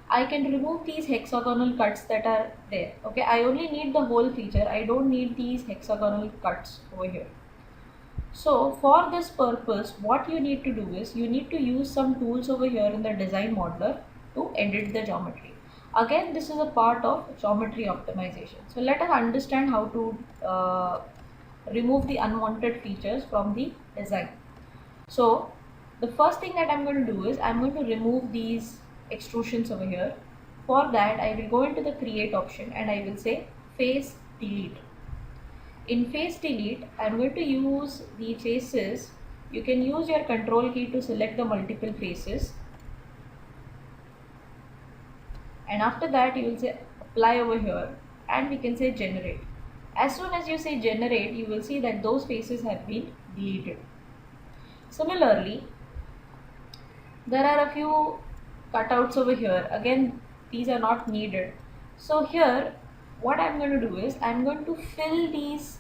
I can remove these hexagonal cuts that are there. Okay, I only need the whole feature. I don't need these hexagonal cuts over here. So for this purpose, what you need to do is you need to use some tools over here in the design modeler to edit the geometry. Again, this is a part of geometry optimization. So let us understand how to remove the unwanted features from the design. So the first thing that I'm going to do is I'm going to remove these extrusions over here. For that, I will go into the create option and I will say face delete. In face delete, I'm going to use the faces. You can use your control key to select the multiple faces. And after that, you will say apply over here and we can say generate. As soon as you say generate, you will see that those faces have been deleted. Similarly, there are a few cutouts over here. Again, these are not needed. So here, what I'm going to do is I'm going to fill these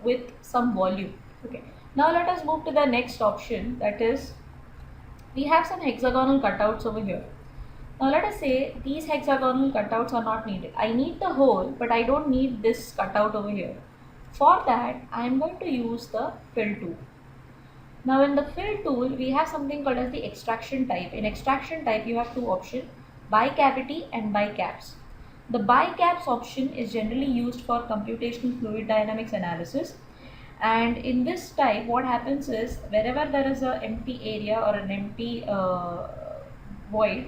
with some volume. Okay, now let us move to the next option, that is we have some hexagonal cutouts over here. Now let us say these hexagonal cutouts are not needed. I need the whole, but I don't need this cutout over here. For that, I am going to use the fill tool. Now in the fill tool, we have something called as the extraction type. In extraction type, you have two options, bicavity and bicaps. The bicaps option is generally used for computational fluid dynamics analysis. And in this type, what happens is wherever there is an empty area or an empty void,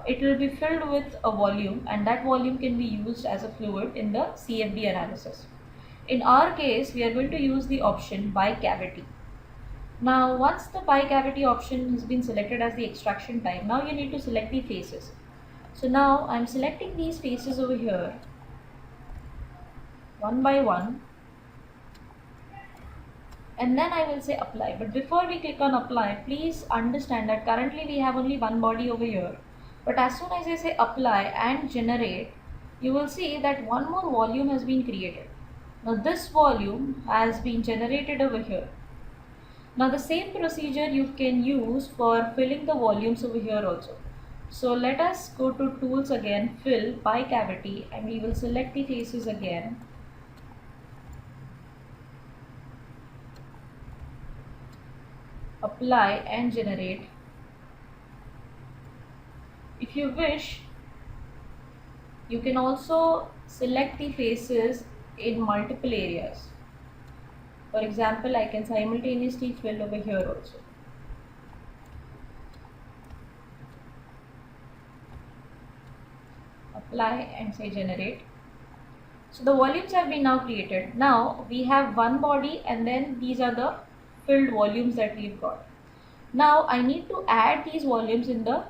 it will be filled with a volume, and that volume can be used as a fluid in the CFD analysis. In our case, we are going to use the option bicavity. Now, once the bicavity option has been selected as the extraction type, now you need to select the faces. So now I'm selecting these faces over here, one by one, and then I will say apply. But before we click on apply, please understand that currently we have only one body over here. But as soon as I say apply and generate, you will see that one more volume has been created. Now this volume has been generated over here. Now the same procedure you can use for filling the volumes over here also. So let us go to tools again, fill, bicavity, and we will select the faces again. Apply and generate. If you wish, you can also select the faces in multiple areas. For example, I can simultaneously fill over here also. Apply and say generate. So the volumes have been now created. Now we have one body and then these are the filled volumes that we've got. Now I need to add these volumes in the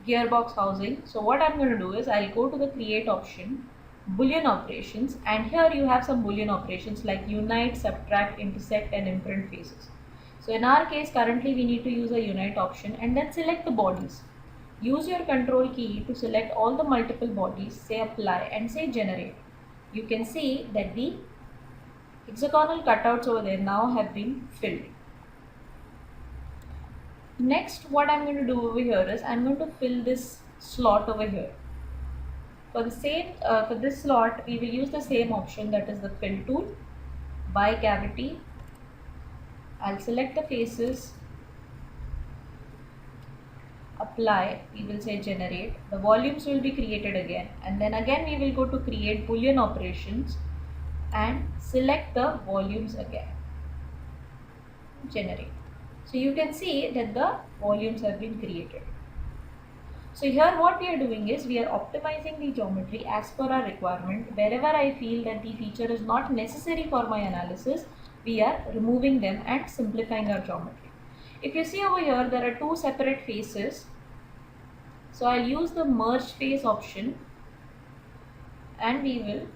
gearbox housing. So what I'm going to do is I'll go to the create option, Boolean operations, and here you have some Boolean operations like unite, subtract, intersect, and imprint faces. So in our case, currently we need to use a unite option and then select the bodies. Use your control key to select all the multiple bodies, say apply and say generate. You can see that the hexagonal cutouts over there now have been filled. Next, what I'm going to do over here is I'm going to fill this slot over here. For the same, for this slot, we will use the same option, that is the fill tool, bicavity. I'll select the faces, apply, we will say generate. The volumes will be created again, and then again we will go to create Boolean operations and select the volumes again, generate. So you can see that the volumes have been created. So here what we are doing is we are optimizing the geometry as per our requirement. Wherever I feel that the feature is not necessary for my analysis, we are removing them and simplifying our geometry. If you see over here, there are two separate faces. So I'll use the merge face option and we will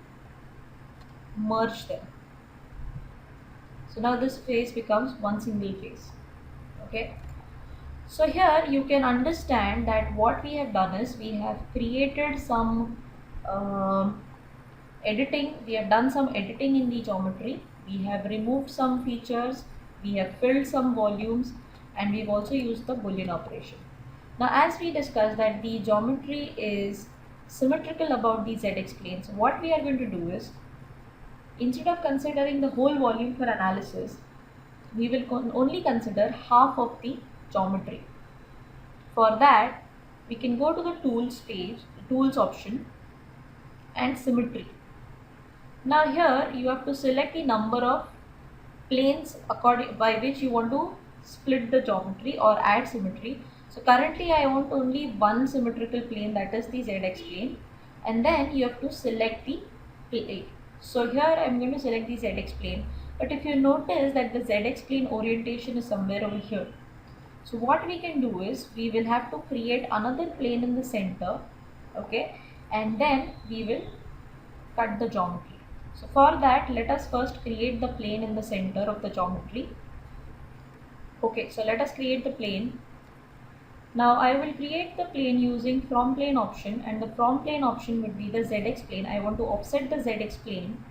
merge them. So now this face becomes one single face. Okay. So here you can understand that what we have done is we have created some editing. We have done some editing in the geometry. We have removed some features. We have filled some volumes, and we've also used the Boolean operation. Now, as we discussed that the geometry is symmetrical about the z-x plane. So what we are going to do is, instead of considering the whole volume for analysis, we will only consider half of the geometry. For that, we can go to the tools page, tools option, and symmetry. Now here you have to select the number of planes by which you want to split the geometry or add symmetry. So currently I want only one symmetrical plane, that is the zx plane, and then you have to select the plane. So here I am going to select the zx plane, but if you notice that the zx plane orientation is somewhere over here. So what we can do is we will have to create another plane in the center, okay, and then we will cut the geometry. So for that, let us first create the plane in the center of the geometry. Okay, so let us create the plane. Now I will create the plane using from plane option, and the from plane option would be the zx plane. I want to offset the zx plane,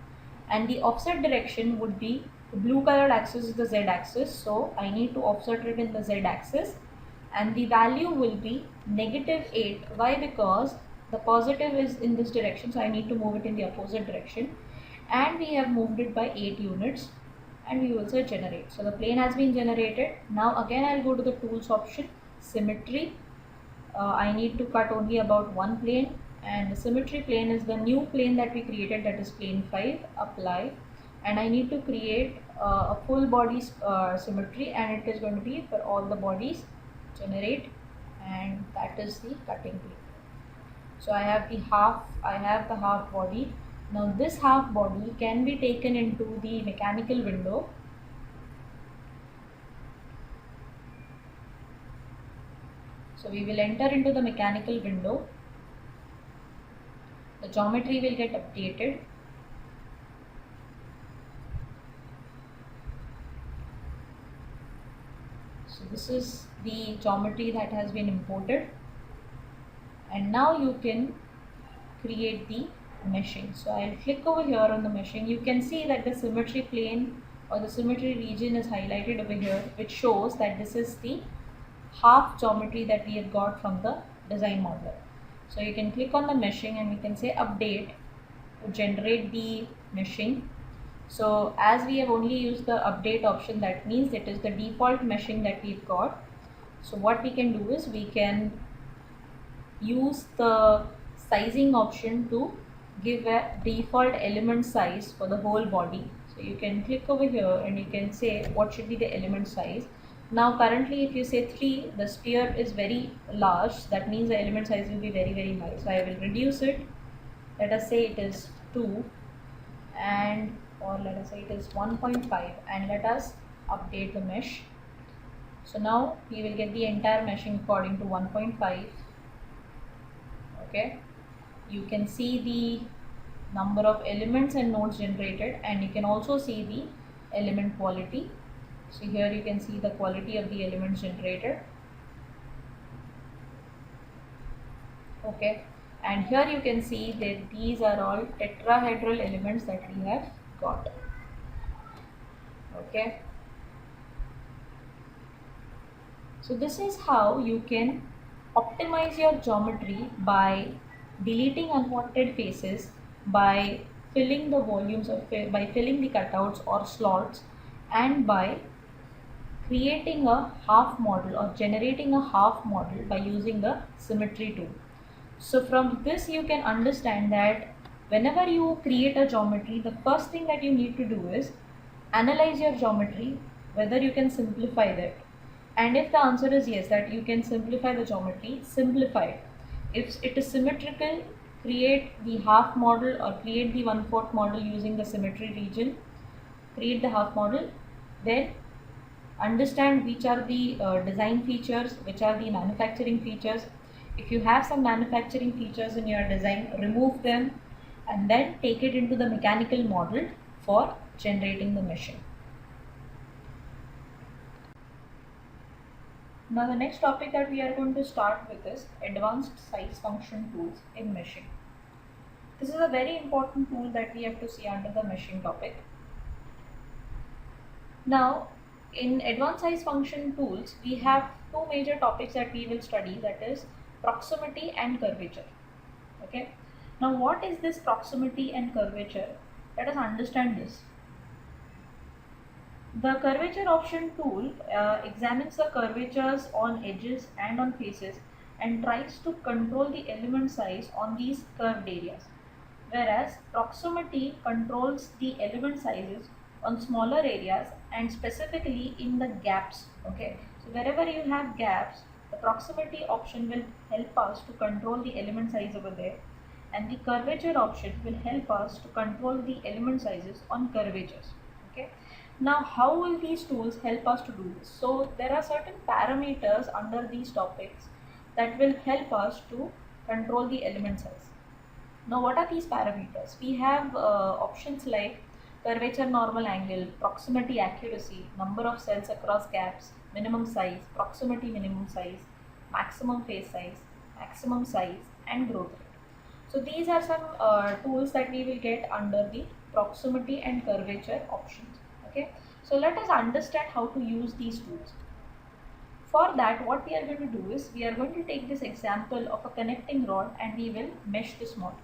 and the offset direction would be the blue colored axis is the z axis, so I need to offset it in the z axis, and the value will be -8. Why? Because the positive is in this direction, so I need to move it in the opposite direction, and we have moved it by 8 units, and we also generate. So the plane has been generated. Now again I'll go to the tools option, symmetry. I need to cut only about one plane, and the symmetry plane is the new plane that we created, that is plane 5. Apply, and I need to create a full body symmetry, and it is going to be for all the bodies. Generate, and that is the cutting plane. So I have the half body. Now this half body can be taken into the mechanical window. So we will enter into the mechanical window. The geometry will get updated. So this is the geometry that has been imported. And now you can create the meshing. So I'll click over here on the meshing. You can see that the symmetry plane or the symmetry region is highlighted over here, which shows that this is the half geometry that we have got from the design modeler. So you can click on the meshing and we can say update to generate the meshing. So as we have only used the update option, that means it is the default meshing that we've got. So what we can do is we can use the sizing option to give a default element size for the whole body. So you can click over here and you can say what should be the element size. Now currently if you say 3, the sphere is very large, that means the element size will be very high. So I will reduce it. Let us say it is 2, and or let us say it is 1.5, and let us update the mesh. So now we will get the entire meshing according to 1.5. Okay, you can see the number of elements and nodes generated, and you can also see the element quality. So here you can see the quality of the elements generated. Okay, and here you can see that these are all tetrahedral elements that we have got. Okay, so this is how you can optimize your geometry by deleting unwanted faces, by filling the volumes of by filling the cutouts or slots, and by creating a half model or generating a half model by using the symmetry tool. So from this you can understand that whenever you create a geometry, the first thing that you need to do is analyze your geometry, whether you can simplify that. And if the answer is yes, that you can simplify the geometry, simplify it. If it is symmetrical, create the half model or create the 1/4 model using the symmetry region. Create the half model, then understand which are the design features, which are the manufacturing features. If you have some manufacturing features in your design, remove them and then take it into the mechanical model for generating the meshing. Now the next topic that we are going to start with is advanced size function tools in meshing. This is a very important tool that we have to see under the meshing topic. Now in advanced size function tools, we have two major topics that we will study, that is proximity and curvature. Okay. Now what is this proximity and curvature? Let us understand this. The curvature option tool examines the curvatures on edges and on faces and tries to control the element size on these curved areas, whereas proximity controls the element sizes on smaller areas and specifically in the gaps. Okay, so wherever you have gaps, the proximity option will help us to control the element size over there, and the curvature option will help us to control the element sizes on curvatures. Okay. Now how will these tools help us to do this? So there are certain parameters under these topics that will help us to control the element size. Now what are these parameters? We have options like curvature normal angle, proximity accuracy, number of cells across gaps, minimum size, proximity minimum size, maximum face size, maximum size, and growth rate. So these are some tools that we will get under the proximity and curvature options. Okay, so let us understand how to use these tools. For that, what we are going to do is we are going to take this example of a connecting rod and we will mesh this model.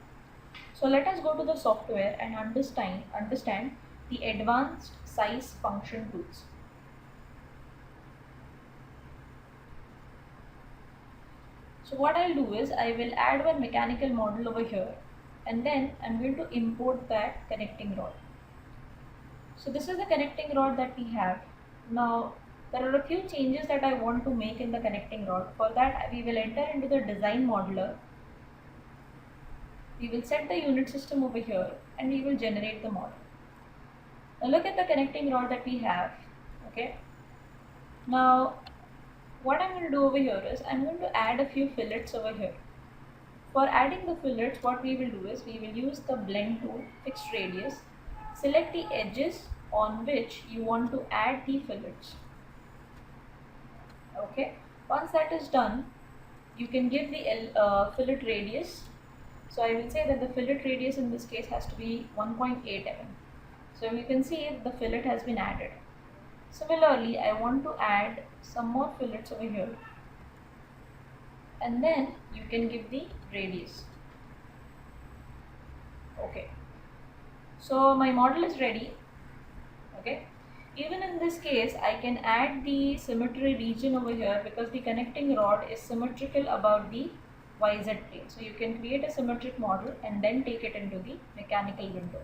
So let us go to the software and understand the advanced size function tools. So what I'll do is I will add one mechanical model over here and then I'm going to import that connecting rod. So this is the connecting rod that we have. Now there are a few changes that I want to make in the connecting rod. For that, we will enter into the design modeler. We will set the unit system over here and we will generate the model. Now look at the connecting rod that we have. Okay. Now what I'm going to do over here is I'm going to add a few fillets over here. For adding the fillets, what we will do is we will use the blend tool, fixed radius, select the edges on which you want to add the fillets. Okay, once that is done, you can give the fillet radius. So I will say that the fillet radius in this case has to be 1.8 mm. So you can see the fillet has been added. Similarly, I want to add some more fillets over here, and then you can give the radius. Okay, so my model is ready. Okay, even in this case I can add the symmetry region over here because the connecting rod is symmetrical about the YZ plane. So you can create a symmetric model and then take it into the mechanical window.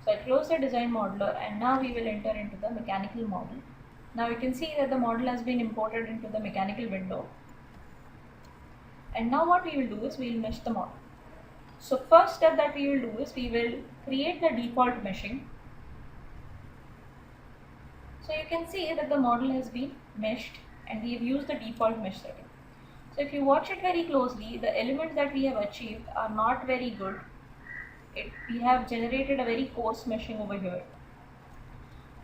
So I close the design modeler and now we will enter into the mechanical model. Now you can see that the model has been imported into the mechanical window. And now what we will do is we will mesh the model. So first step that we will do is we will create the default meshing. So you can see that the model has been meshed and we have used the default mesh setting. So if you watch it very closely, the elements that we have achieved are not very good. We have generated a very coarse meshing over here.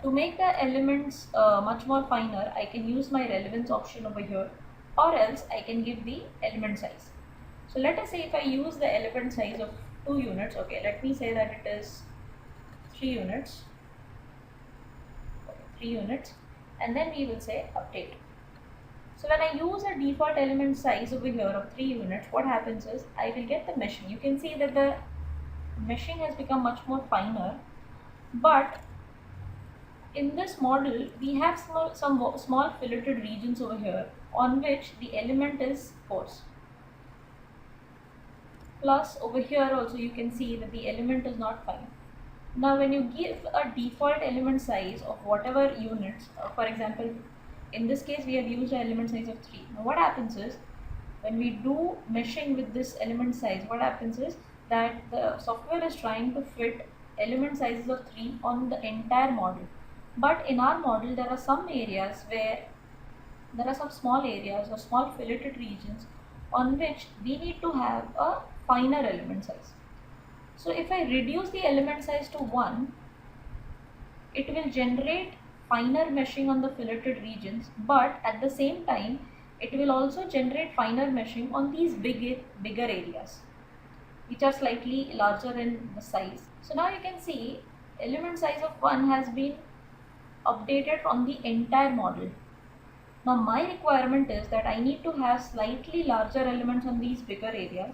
To make the elements much more finer, I can use my relevance option over here, or else I can give the element size. So let us say if I use the element size of 2 units, okay, let me say that it is 3 units, okay, 3 units, and then we will say update. So when I use a default element size over here of 3 units, what happens is I will get the meshing. You can see that the meshing has become much more finer, but in this model we have some small filleted regions over here on which the element is coarse. Plus over here also you can see that the element is not fine. Now when you give a default element size of whatever units, for example In this case, we have used an element size of 3. Now what happens is, when we do meshing with this element size, what happens is that the software is trying to fit element sizes of 3 on the entire model. But in our model, there are some areas where there are some small areas or small filleted regions on which we need to have a finer element size. So if I reduce the element size to 1, it will generate finer meshing on the filleted regions, but at the same time it will also generate finer meshing on these bigger areas which are slightly larger in the size. So now you can see element size of 1 has been updated on the entire model. Now my requirement is that I need to have slightly larger elements on these bigger areas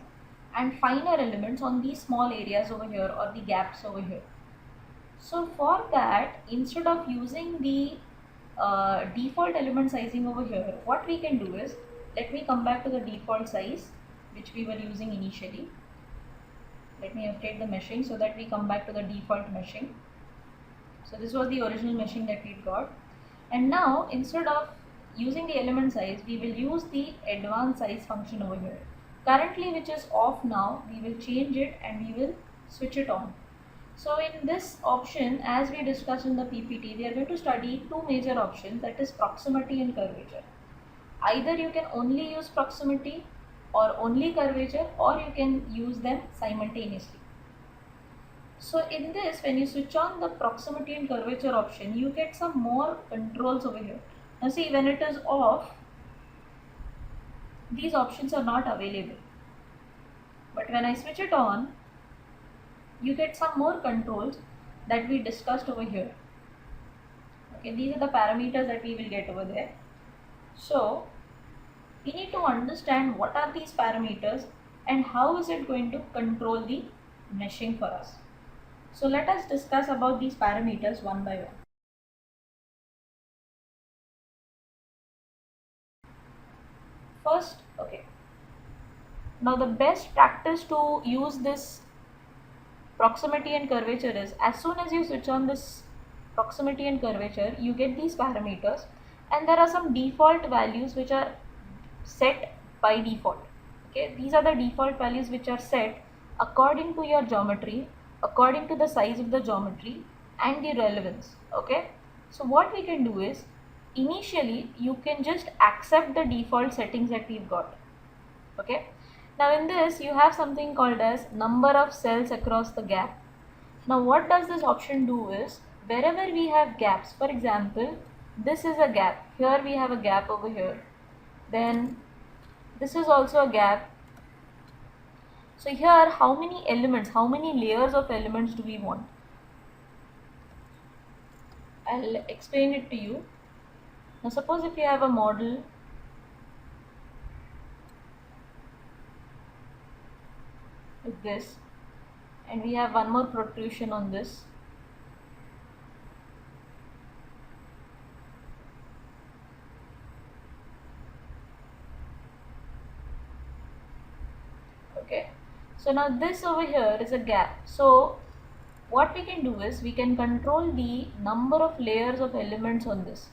and finer elements on these small areas over here or the gaps over here. So for that, instead of using the default element sizing over here, what we can do is, let me come back to the default size which we were using initially. Let me update the meshing so that we come back to the default meshing. So this was the original meshing that we got, and now instead of using the element size, we will use the advanced size function over here. Currently, which is off now, we will change it and we will switch it on. So in this option, as we discussed in the PPT, we are going to study two major options, that is proximity and curvature. Either you can only use proximity or only curvature, or you can use them simultaneously. So in this, when you switch on the proximity and curvature option, you get some more controls over here. Now see, when it is off, these options are not available. But when I switch it on, you get some more controls that we discussed over here. Okay, these are the parameters that we will get over there. So we need to understand what are these parameters and how is it going to control the meshing for us. So let us discuss about these parameters one by one. First, okay, now the best practice to use this proximity and curvature is, as soon as you switch on this proximity and curvature, you get these parameters, and there are some default values which are set by default. Okay, these are the default values which are set according to your geometry, according to the size of the geometry and the relevance. Okay, so what we can do is, initially you can just accept the default settings that we've got. Okay, now in this you have something called as number of cells across the gap. Now what does this option do is, wherever we have gaps, for example this is a gap, here we have a gap over here, then this is also a gap. So here, how many elements, how many layers of elements do we want? I'll explain it to you. Now suppose if you have a model like this, and we have one more protrusion on this. Okay, so now this over here is a gap. So what we can do is, we can control the number of layers of elements on this.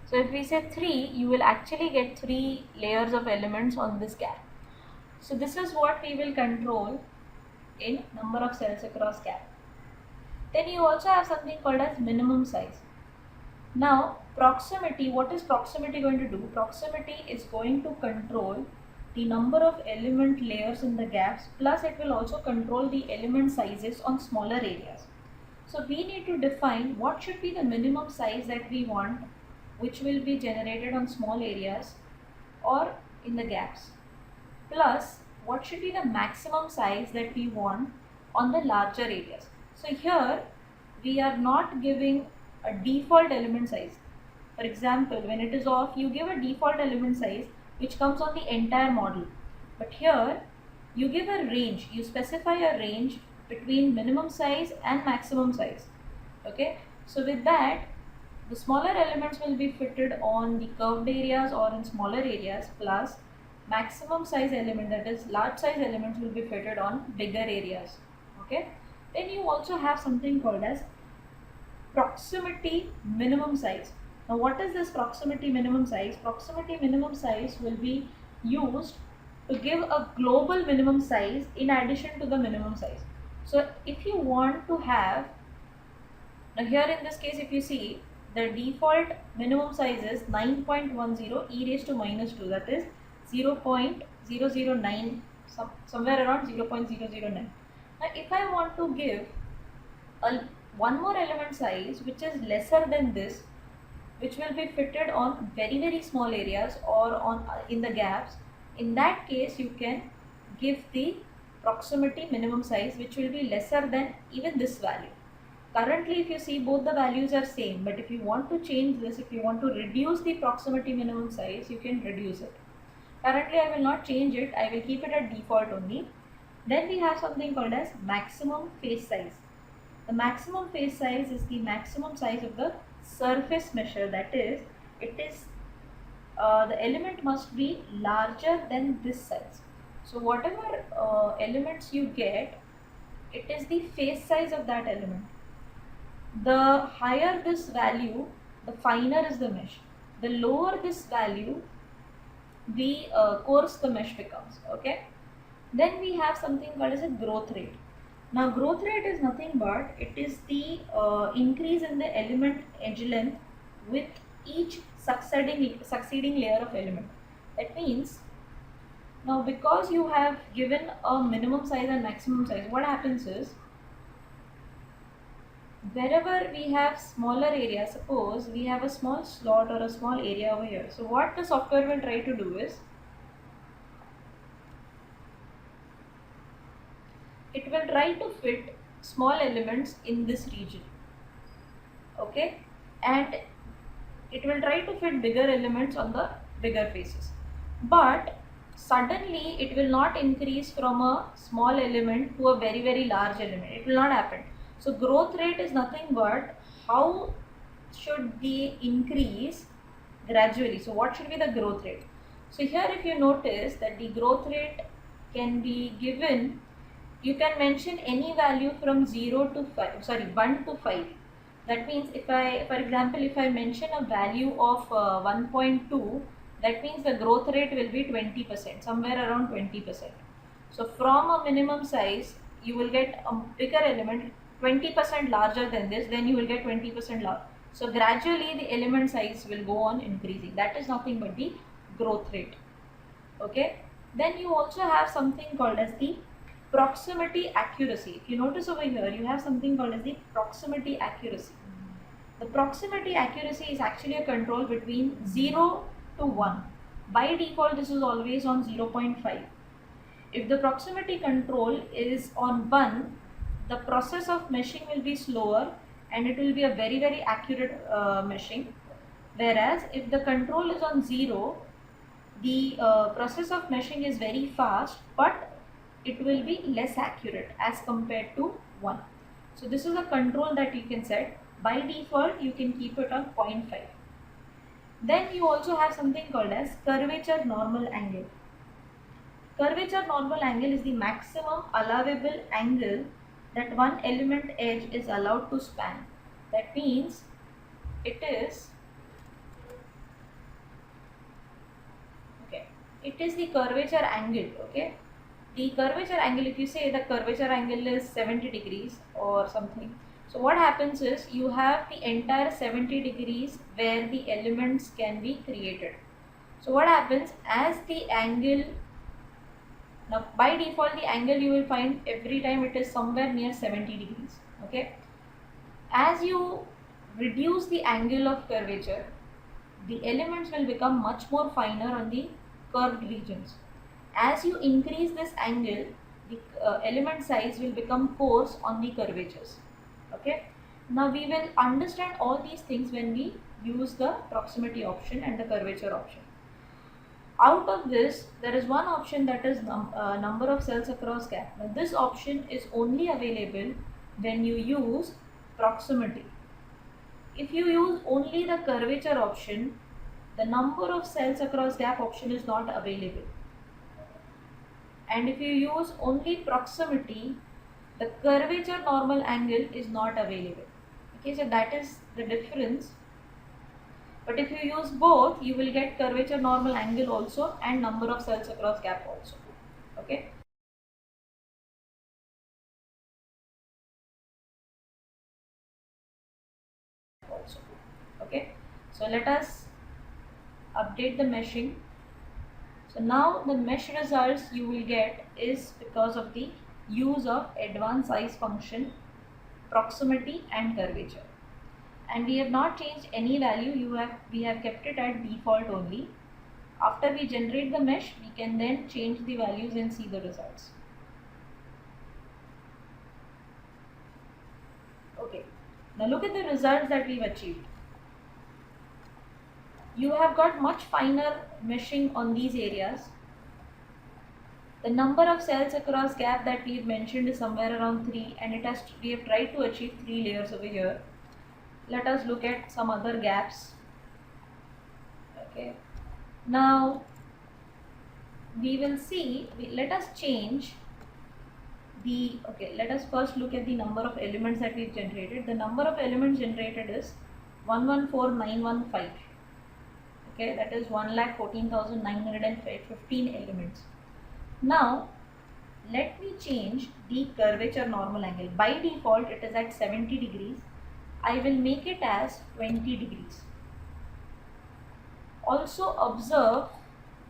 So if we say 3, you will actually get 3 layers of elements on this gap. So this is what we will control in number of cells across gap. Then you also have something called as minimum size. Now proximity, what is proximity going to do? Proximity is going to control the number of element layers in the gaps, plus it will also control the element sizes on smaller areas. So we need to define what should be the minimum size that we want, which will be generated on small areas or in the gaps, plus what should be the maximum size that we want on the larger areas. So here we are not giving a default element size. For example, when it is off, you give a default element size which comes on the entire model, but here you give a range, you specify a range between minimum size and maximum size. Okay, so with that, the smaller elements will be fitted on the curved areas or in smaller areas, plus maximum size element, that is large size elements, will be fitted on bigger areas. Okay, then you also have something called as proximity minimum size. Now what is this proximity minimum size? Proximity minimum size will be used to give a global minimum size in addition to the minimum size. So if you want to have, now here in this case if you see, the default minimum size is 9.10 e raised to minus 2, that is 0.009, somewhere around 0.009. Now if I want to give one more element size which is lesser than this, which will be fitted on very small areas or on in the gaps, in that case you can give the proximity minimum size which will be lesser than even this value. Currently if you see, both the values are same, but if you want to change this, if you want to reduce the proximity minimum size, you can reduce it. Currently I will not change it, I will keep it at default only. Then we have something called as maximum face size. The maximum face size is the maximum size of the surface measure, that is, the element must be larger than this size. So whatever elements you get, it is the face size of that element. The higher this value, the finer is the mesh. The lower this value, the coarse the mesh becomes. Okay. Then we have something called as a growth rate. Now growth rate is nothing but it is the increase in the element edge length with each succeeding layer of element. That means, now because you have given a minimum size and maximum size, what happens is, wherever we have smaller area, suppose we have a small slot or a small area over here. So what the software will try to do is, it will try to fit small elements in this region, okay, and it will try to fit bigger elements on the bigger faces, but suddenly it will not increase from a small element to a very large element. It will not happen. So growth rate is nothing but how should the increase gradually. So what should be the growth rate? So here if you notice that the growth rate can be given, you can mention any value from 0 to 5, sorry 1 to 5. That means if I, for example, if I mention a value of 1.2, that means the growth rate will be 20%, somewhere around 20%. So from a minimum size, you will get a bigger element 20% larger than this, then you will get 20% larger. So gradually the element size will go on increasing. That is nothing but the growth rate. Okay. Then you also have something called as the proximity accuracy. If you notice over here, you have something called as the proximity accuracy. The proximity accuracy is actually a control between 0 to 1. By default, this is always on 0.5. If the proximity control is on 1, the process of meshing will be slower and it will be a very accurate meshing. Whereas if the control is on 0, the process of meshing is very fast, but it will be less accurate as compared to 1. So this is a control that you can set. By default, you can keep it on 0.5. Then you also have something called as curvature normal angle. Curvature normal angle is the maximum allowable angle that one element edge is allowed to span. That means it is the curvature angle. Okay, the curvature angle, if you say the curvature angle is 70 degrees or something, so what happens is you have the entire 70 degrees where the elements can be created. So what happens, as the angle, now by default the angle you will find every time it is somewhere near 70 degrees. Okay, as you reduce the angle of curvature, the elements will become much more finer on the curved regions. As you increase this angle, the element size will become coarse on the curvatures. Okay, now we will understand all these things when we use the proximity option and the curvature option. Out of this, there is one option that is number of cells across gap. Now this option is only available when you use proximity. If you use only the curvature option, the number of cells across gap option is not available. And if you use only proximity, the curvature normal angle is not available. Okay, so that is the difference. But if you use both, you will get curvature normal angle also and number of cells across gap also. Okay. Also. Okay. So let us update the meshing. So now the mesh results you will get is because of the use of advanced size function, proximity and curvature. And we have not changed any value, we have kept it at default only. After we generate the mesh, we can then change the values and see the results. Okay, now look at the results that we've achieved. You have got much finer meshing on these areas. The number of cells across gap that we've mentioned is somewhere around 3, and we have tried to achieve 3 layers over here. Let us look at some other gaps. Okay, now we will see, let us change the, okay, let us first look at the number of elements that we've generated. The number of elements generated is 114915. Okay, that is 1,14,915 elements. Now let me change the curvature normal angle. By default it is at 70 degrees. I will make it as 20 degrees. Also observe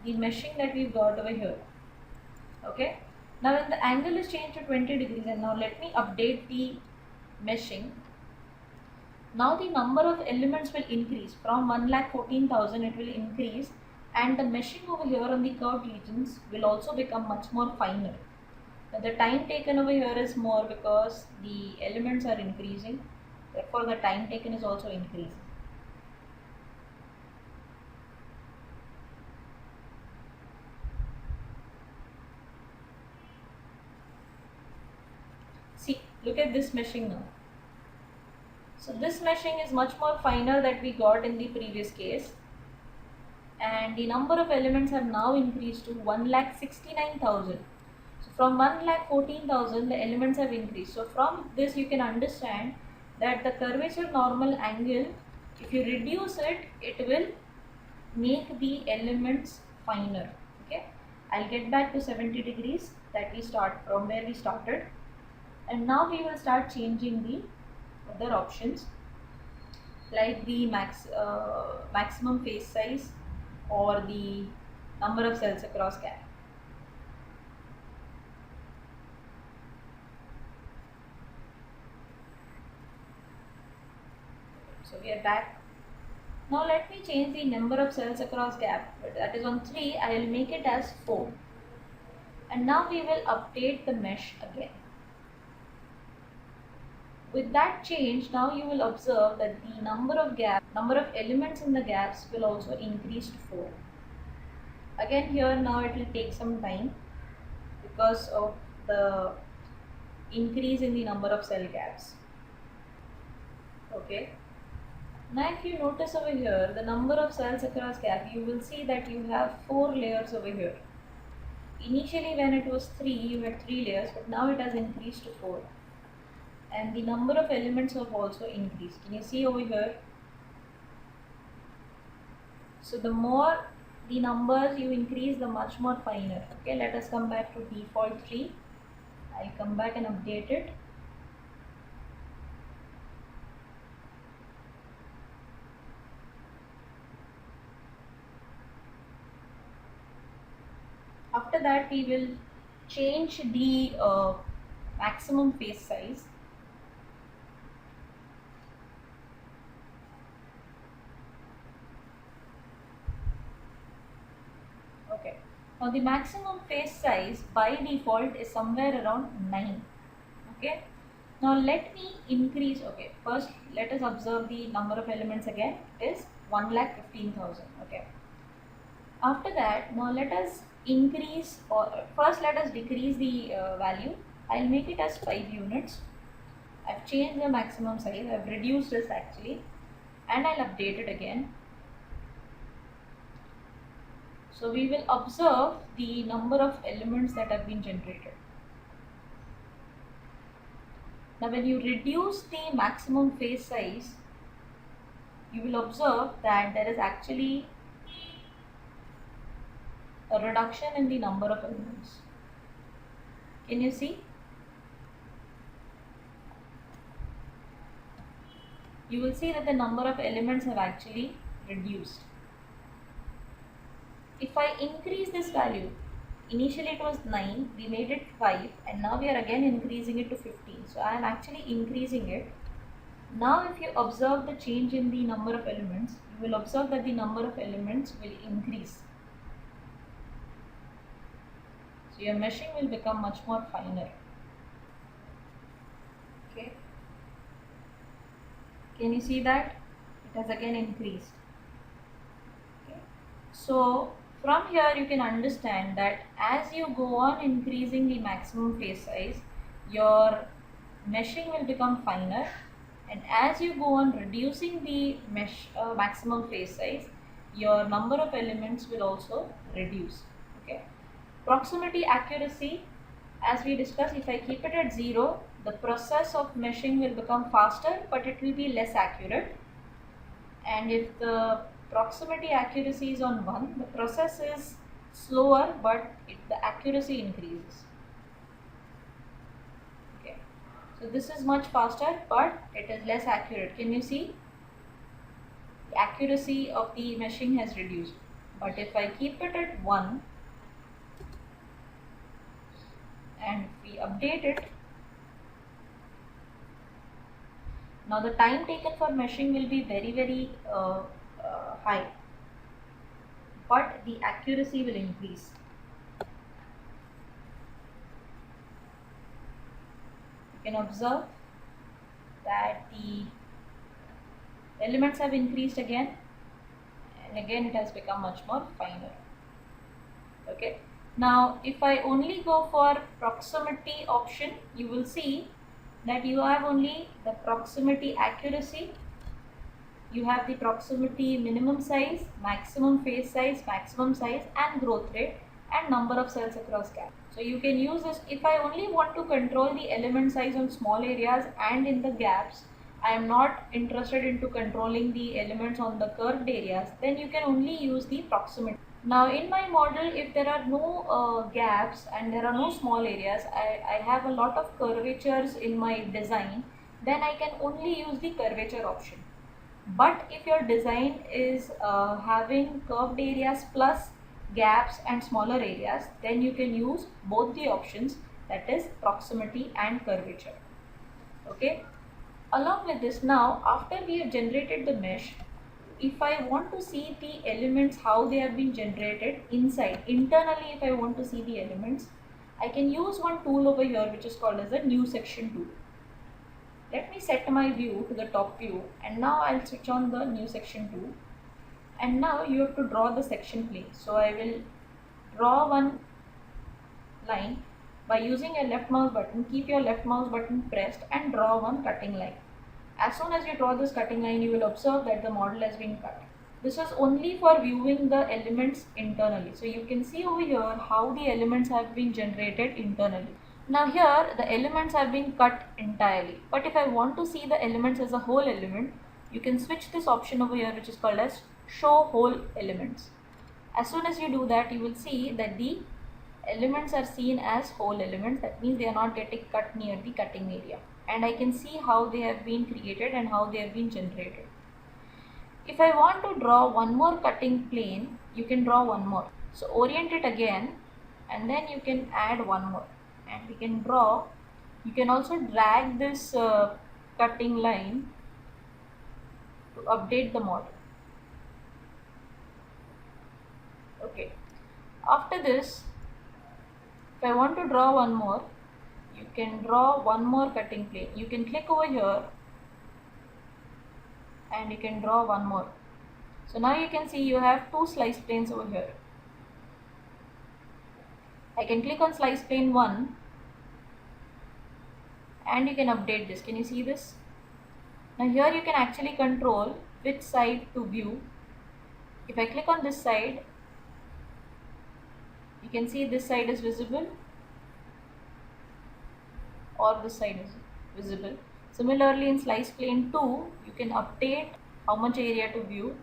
the meshing that we've got over here. Okay, now when the angle is changed to 20 degrees, and now let me update the meshing. Now the number of elements will increase from 1,14,000, it will increase, and the meshing over here on the curved regions will also become much more finer. Now the time taken over here is more because the elements are increasing, therefore the time taken is also increasing. See, look at this meshing now. So this meshing is much more finer that we got in the previous case, and the number of elements have now increased to 1,69,000. So from 1,14,000 the elements have increased. So from this you can understand that the curvature normal angle, if you reduce it, it will make the elements finer. Okay, I'll get back to 70 degrees that we start from where we started, and now we will start changing the other options like the maximum face size or the number of cells across gap. So we are back. Now let me change the number of cells across gap. That is on 3, I will make it as 4. And now we will update the mesh again. With that change, now you will observe that the number of elements in the gaps will also increase to 4. Again here now it will take some time because of the increase in the number of cell gaps. Okay. Now if you notice over here the number of cells across gap, you will see that you have 4 layers over here. Initially when it was 3, you had 3 layers, but now it has increased to 4. And the number of elements have also increased. Can you see over here? So the more the numbers you increase, the much more finer. Okay, let us come back to default 3. I'll come back and update it. After that we will change the maximum face size. Okay, now the maximum face size by default is somewhere around 9. Okay, now let me increase. Okay, first let us observe the number of elements again. It is 1,15,000. Okay, after that now let us increase, or first let us decrease the value. I'll make it as 5 units. I've changed the maximum size, I've reduced this actually, and I'll update it again. So we will observe the number of elements that have been generated. Now when you reduce the maximum face size, you will observe that there is actually a reduction in the number of elements. Can you see? You will see that the number of elements have actually reduced. If I increase this value, initially it was 9, we made it 5, and now we are again increasing it to 15. So I am actually increasing it. Now if you observe the change in the number of elements, you will observe that the number of elements will increase. So your meshing will become much more finer. Okay. Can you see that? It has again increased. Okay. So from here you can understand that as you go on increasing the maximum face size, your meshing will become finer, and as you go on reducing the maximum face size, your number of elements will also reduce. Okay. Proximity accuracy, as we discussed, if I keep it at 0, the process of meshing will become faster, but it will be less accurate. And if the proximity accuracy is on 1, the process is slower, but the accuracy increases. Okay. So this is much faster, but it is less accurate. Can you see? The accuracy of the meshing has reduced. But if I keep it at 1, and we update it, now the time taken for meshing will be very high, but the accuracy will increase. You can observe that the elements have increased again, and again it has become much more finer. Okay. Now if I only go for proximity option, you will see that you have only the proximity accuracy, you have the proximity minimum size, maximum face size, maximum size, and growth rate, and number of cells across gap. So you can use this. If I only want to control the element size on small areas and in the gaps, I am not interested into controlling the elements on the curved areas, then you can only use the proximity. Now in my model, if there are no gaps and there are no small areas, I have a lot of curvatures in my design, then I can only use the curvature option. But if your design is having curved areas plus gaps and smaller areas, then you can use both the options, that is proximity and curvature. Okay. Along with this, now after we have generated the mesh, if I want to see the elements, how they have been generated inside, internally, if I want to see the elements, I can use one tool over here which is called as the new section tool. Let me set my view to the top view, and now I'll switch on the new section tool, and now you have to draw the section plane. So I will draw one line by using a left mouse button. Keep your left mouse button pressed and draw one cutting line. As soon as you draw this cutting line, you will observe that the model has been cut. This is only for viewing the elements internally. So you can see over here how the elements have been generated internally. Now here the elements have been cut entirely. But if I want to see the elements as a whole element, you can switch this option over here which is called as show whole elements. As soon as you do that, you will see that the elements are seen as whole elements. That means they are not getting cut near the cutting area. And I can see how they have been created and how they have been generated. If I want to draw one more cutting plane, you can draw one more. So orient it again, and then you can add one more, and we can draw. You can also drag this cutting line to update the model. Okay. After this, if I want to draw one more, you can draw one more cutting plane. You can click over here and you can draw one more. So now you can see you have two slice planes over here. I can click on slice plane 1 and you can update this. Can you see this? Now here you can actually control which side to view. If I click on this side, you can see this side is visible or this side is visible. Similarly in slice plane 2, you can update how much area to view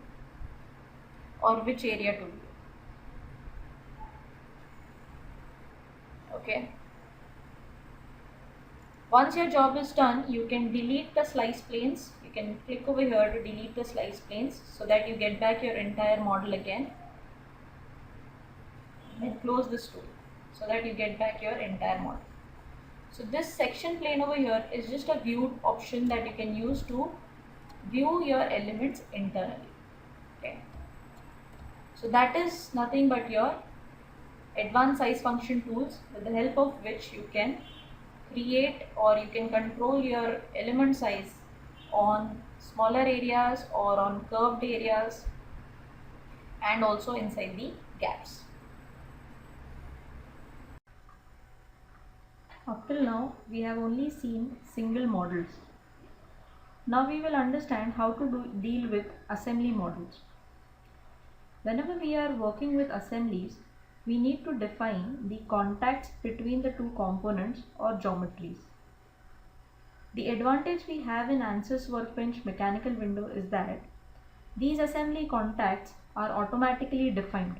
or which area to view. Okay. Once your job is done, you can delete the slice planes. You can click over here to delete the slice planes so that you get back your entire model again. And close this tool so that you get back your entire model. So this section plane over here is just a viewed option that you can use to view your elements internally. Okay. So that is nothing but your advanced size function tools, with the help of which you can create or you can control your element size on smaller areas or on curved areas and also inside the gaps. Up till now we have only seen single models. Now we will understand how to deal with assembly models. Whenever we are working with assemblies, we need to define the contacts between the two components or geometries. The advantage we have in Ansys Workbench mechanical window is that these assembly contacts are automatically defined.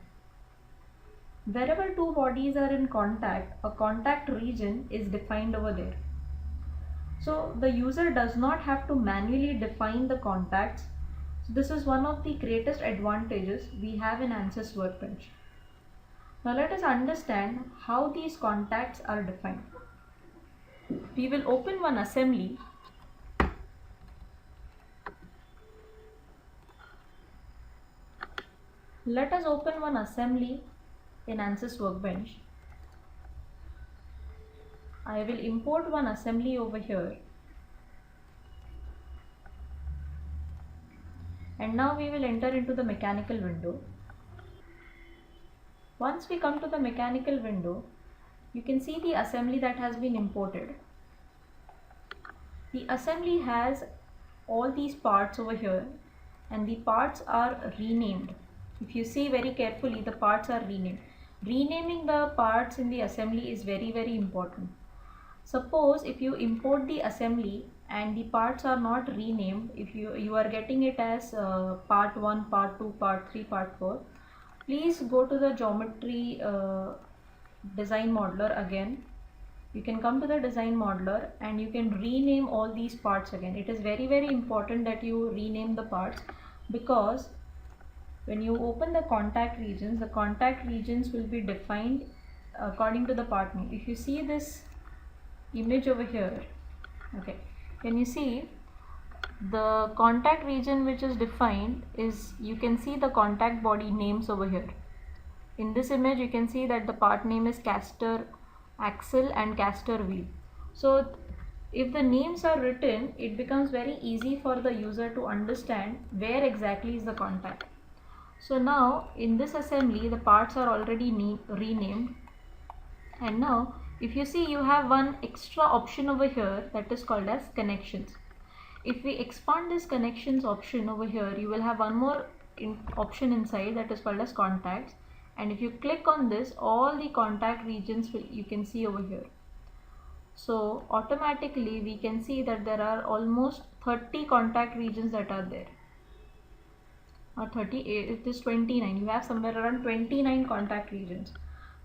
Wherever two bodies are in contact, a contact region is defined over there. So the user does not have to manually define the contacts. So this is one of the greatest advantages we have in Ansys Workbench. Now let us understand how these contacts are defined. We will open one assembly. Let us open one assembly in Ansys Workbench. I will import one assembly over here. And now we will enter into the mechanical window. Once we come to the mechanical window, you can see the assembly that has been imported. The assembly has all these parts over here and the parts are renamed. If you see very carefully, the parts are renamed. Renaming the parts in the assembly is very important. Suppose if you import the assembly and the parts are not renamed, if you are getting it as part 1, part 2, part 3, part 4, please go to the geometry design modeler again. You can come to the design modeler and you can rename all these parts again. It is very important that you rename the parts, because when you open the contact regions will be defined according to the part name. If you see this image over here, okay, can you see the contact region which is defined is, you can see the contact body names over here. In this image you can see that the part name is caster axle and caster wheel. So if the names are written, it becomes very easy for the user to understand where exactly is the contact. So now in this assembly the parts are already renamed, and now if you see, you have one extra option over here that is called as connections. If we expand this connections option over here, you will have one more option inside that is called as contacts, and if you click on this, all the contact regions you can see over here. So automatically we can see that there are almost 30 contact regions that are there, or 38, it is 29. You have somewhere around 29 contact regions.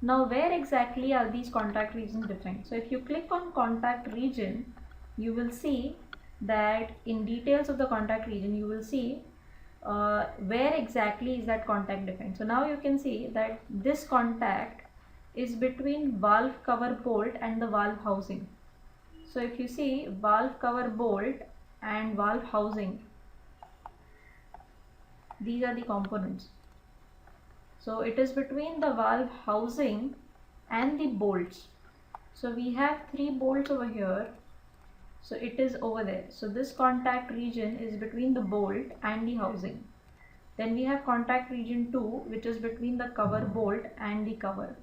Now where exactly are these contact regions defined? So if you click on contact region, you will see that in details of the contact region you will see where exactly is that contact defined. So now you can see that this contact is between valve cover bolt and the valve housing. So if you see valve cover bolt and valve housing, these are the components. So it is between the valve housing and the bolts. So we have 3 bolts over here. So it is over there. So this contact region is between the bolt and the housing. Then we have contact region 2, which is between the cover bolt and the cover.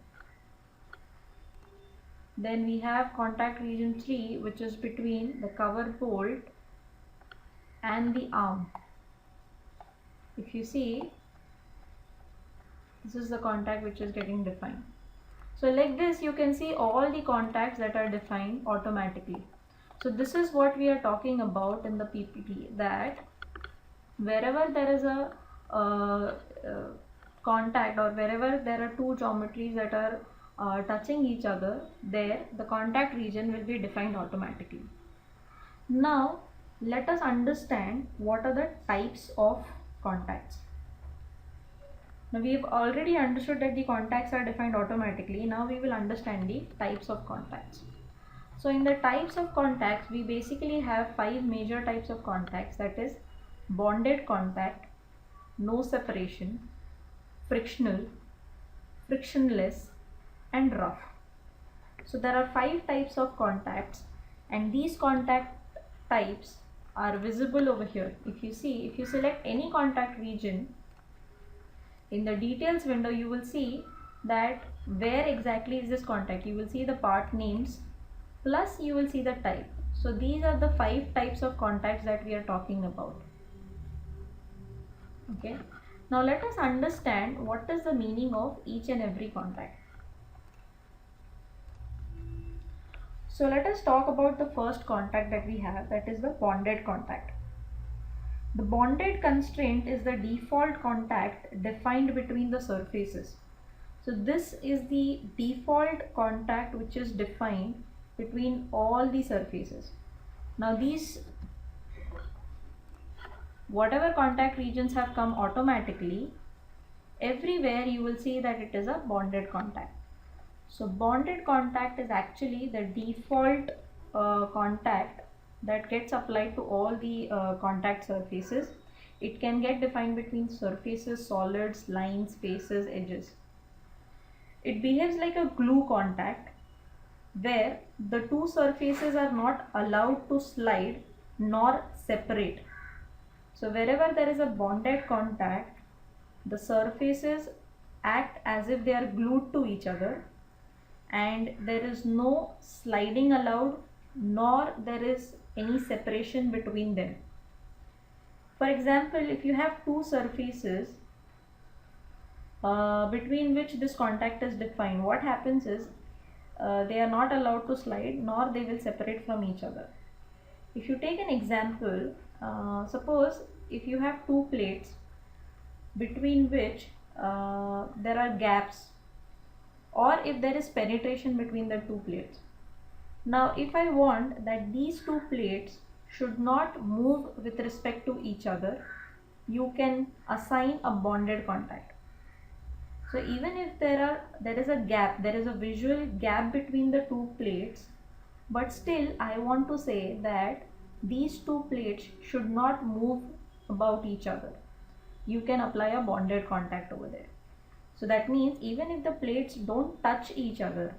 Then we have contact region 3, which is between the cover bolt and the arm. If you see, this is the contact which is getting defined. So like this you can see all the contacts that are defined automatically. So this is what we are talking about in the PPT, that wherever there is a uh, uh, contact, or wherever there are two geometries that are touching each other, there the contact region will be defined automatically. Now let us understand what are the types of contacts. Now we have already understood that the contacts are defined automatically. Now we will understand the types of contacts. So in the types of contacts, we basically have 5 major types of contacts, that is bonded contact, no separation, frictional, frictionless, and rough. So there are 5 types of contacts, and these contact types are visible over here. If you select any contact region in the details window, you will see that where exactly is this contact. You will see the part names, plus you will see the type. So these are the 5 types of contacts that we are talking about. Okay, now let us understand what is the meaning of each and every contact. So let us talk about the first contact that we have, that is the bonded contact. The bonded constraint is the default contact defined between the surfaces. So this is the default contact which is defined between all the surfaces. Now these, whatever contact regions have come automatically, everywhere you will see that it is a bonded contact. So bonded contact is actually the default contact that gets applied to all the contact surfaces. It can get defined between surfaces, solids, lines, faces, edges. It behaves like a glue contact where the two surfaces are not allowed to slide nor separate. So wherever there is a bonded contact, the surfaces act as if they are glued to each other, and there is no sliding allowed, nor there is any separation between them. For example, if you have two surfaces between which this contact is defined, what happens is they are not allowed to slide, nor they will separate from each other. If you take an example, suppose if you have two plates between which there are gaps, or if there is penetration between the two plates. Now if I want that these two plates should not move with respect to each other, you can assign a bonded contact. So even if there is a gap, there is a visual gap between the two plates, but still I want to say that these two plates should not move about each other, you can apply a bonded contact over there. So that means even if the plates don't touch each other,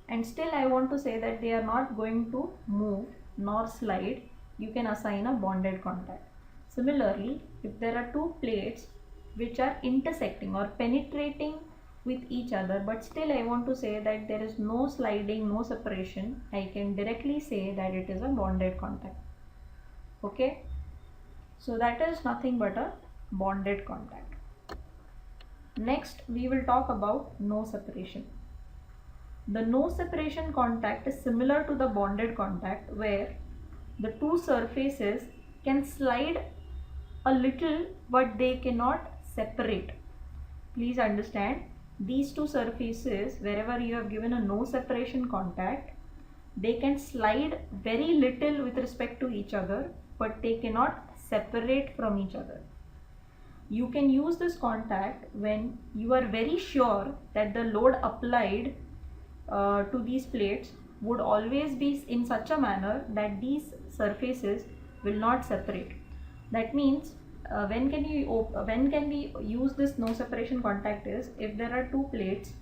and still I want to say that they are not going to move nor slide, you can assign a bonded contact. Similarly, if there are two plates which are intersecting or penetrating with each other, but still I want to say that there is no sliding, no separation, I can directly say that it is a bonded contact. Okay, so that is nothing but a bonded contact. Next, we will talk about no separation. The no separation contact is similar to the bonded contact, where the two surfaces can slide a little but they cannot separate. Please understand, these two surfaces, wherever you have given a no separation contact, they can slide very little with respect to each other, but they cannot separate from each other. You can use this contact when you are very sure that the load applied to these plates would always be in such a manner that these surfaces will not separate. That means when can we use this no separation contact is if there are two plates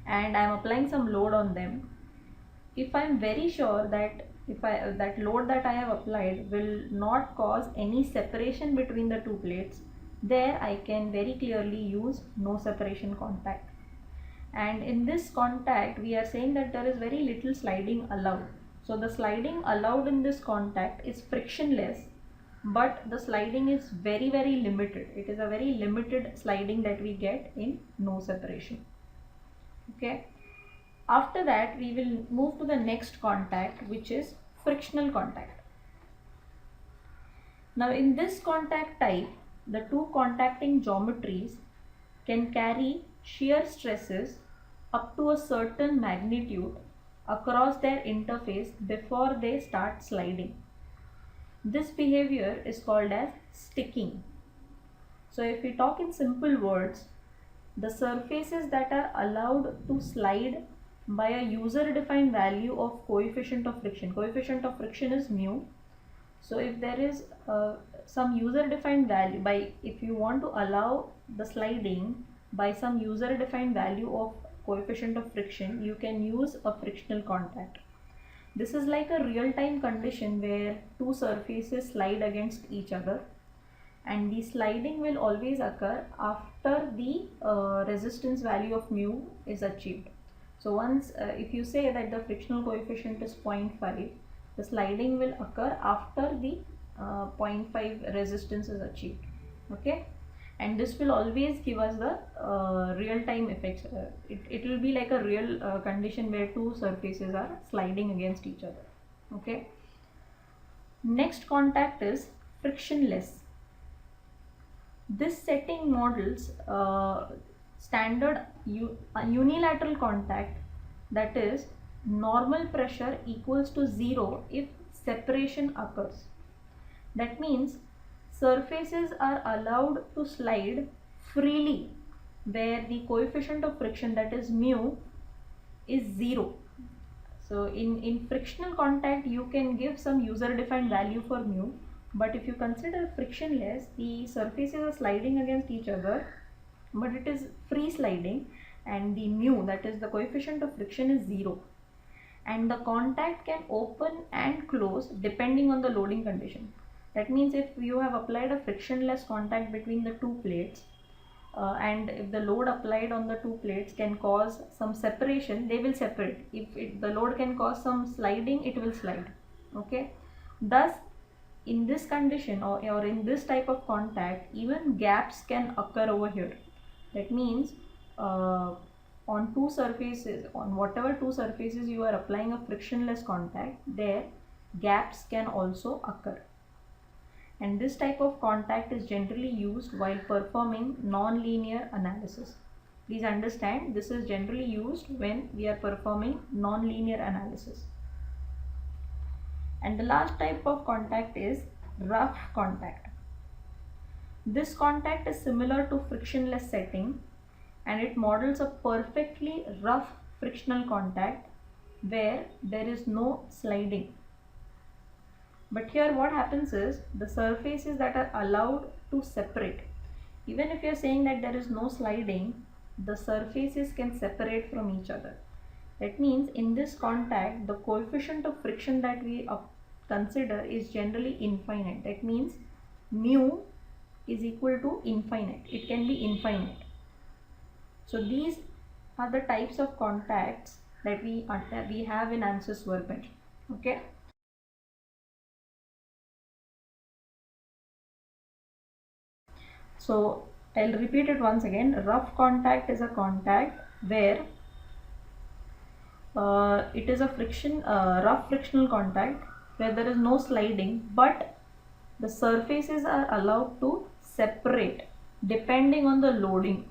and I am applying some load on them. If I am very sure that that load that I have applied will not cause any separation between the two plates, there I can very clearly use no separation contact. And in this contact we are saying that there is very little sliding allowed. So the sliding allowed in this contact is frictionless, but the sliding is very limited. It is a very limited sliding that we get in no separation. Okay, after that we will move to the next contact, which is frictional contact. Now in this contact type, the two contacting geometries can carry shear stresses up to a certain magnitude across their interface before they start sliding. This behavior is called as sticking. So if we talk in simple words, the surfaces that are allowed to slide by a user defined value of coefficient of friction is mu. So if there is some user defined value, if you want to allow the sliding by some user defined value of coefficient of friction, you can use a frictional contact. This is like a real time condition where two surfaces slide against each other, and the sliding will always occur after the resistance value of mu is achieved. So once if you say that the frictional coefficient is 0.5, the sliding will occur after the 0.5 resistance is achieved. Okay, and this will always give us the real time effects. It will be like a real condition where two surfaces are sliding against each other. Okay, next contact is frictionless. This setting models standard unilateral contact, that is normal pressure equals to 0 if separation occurs. That means surfaces are allowed to slide freely where the coefficient of friction, that is mu, is 0. So in frictional contact you can give some user defined value for mu, but if you consider frictionless, the surfaces are sliding against each other, but it is free sliding, and the mu, that is the coefficient of friction, is 0, and the contact can open and close depending on the loading condition. That means if you have applied a frictionless contact between the two plates, and if the load applied on the two plates can cause some separation, they will separate. If the load can cause some sliding, it will slide. Okay, thus in this condition or in this type of contact, even gaps can occur over here. That means on two surfaces, on whatever two surfaces you are applying a frictionless contact, there gaps can also occur. And this type of contact is generally used while performing non-linear analysis. Please understand, this is generally used when we are performing non-linear analysis. And the last type of contact is rough contact. This contact is similar to frictionless setting, and it models a perfectly rough frictional contact where there is no sliding. But here what happens is, the surfaces that are allowed to separate, even if you are saying that there is no sliding, the surfaces can separate from each other. That means in this contact, the coefficient of friction that we consider is generally infinite. That means mu is equal to infinite. It can be infinite. So these are the types of contacts that we have in Ansys Workbench. Okay. So I'll repeat it once again. Rough contact is a contact where it is a rough frictional contact where there is no sliding, but the surfaces are allowed to separate depending on the loading.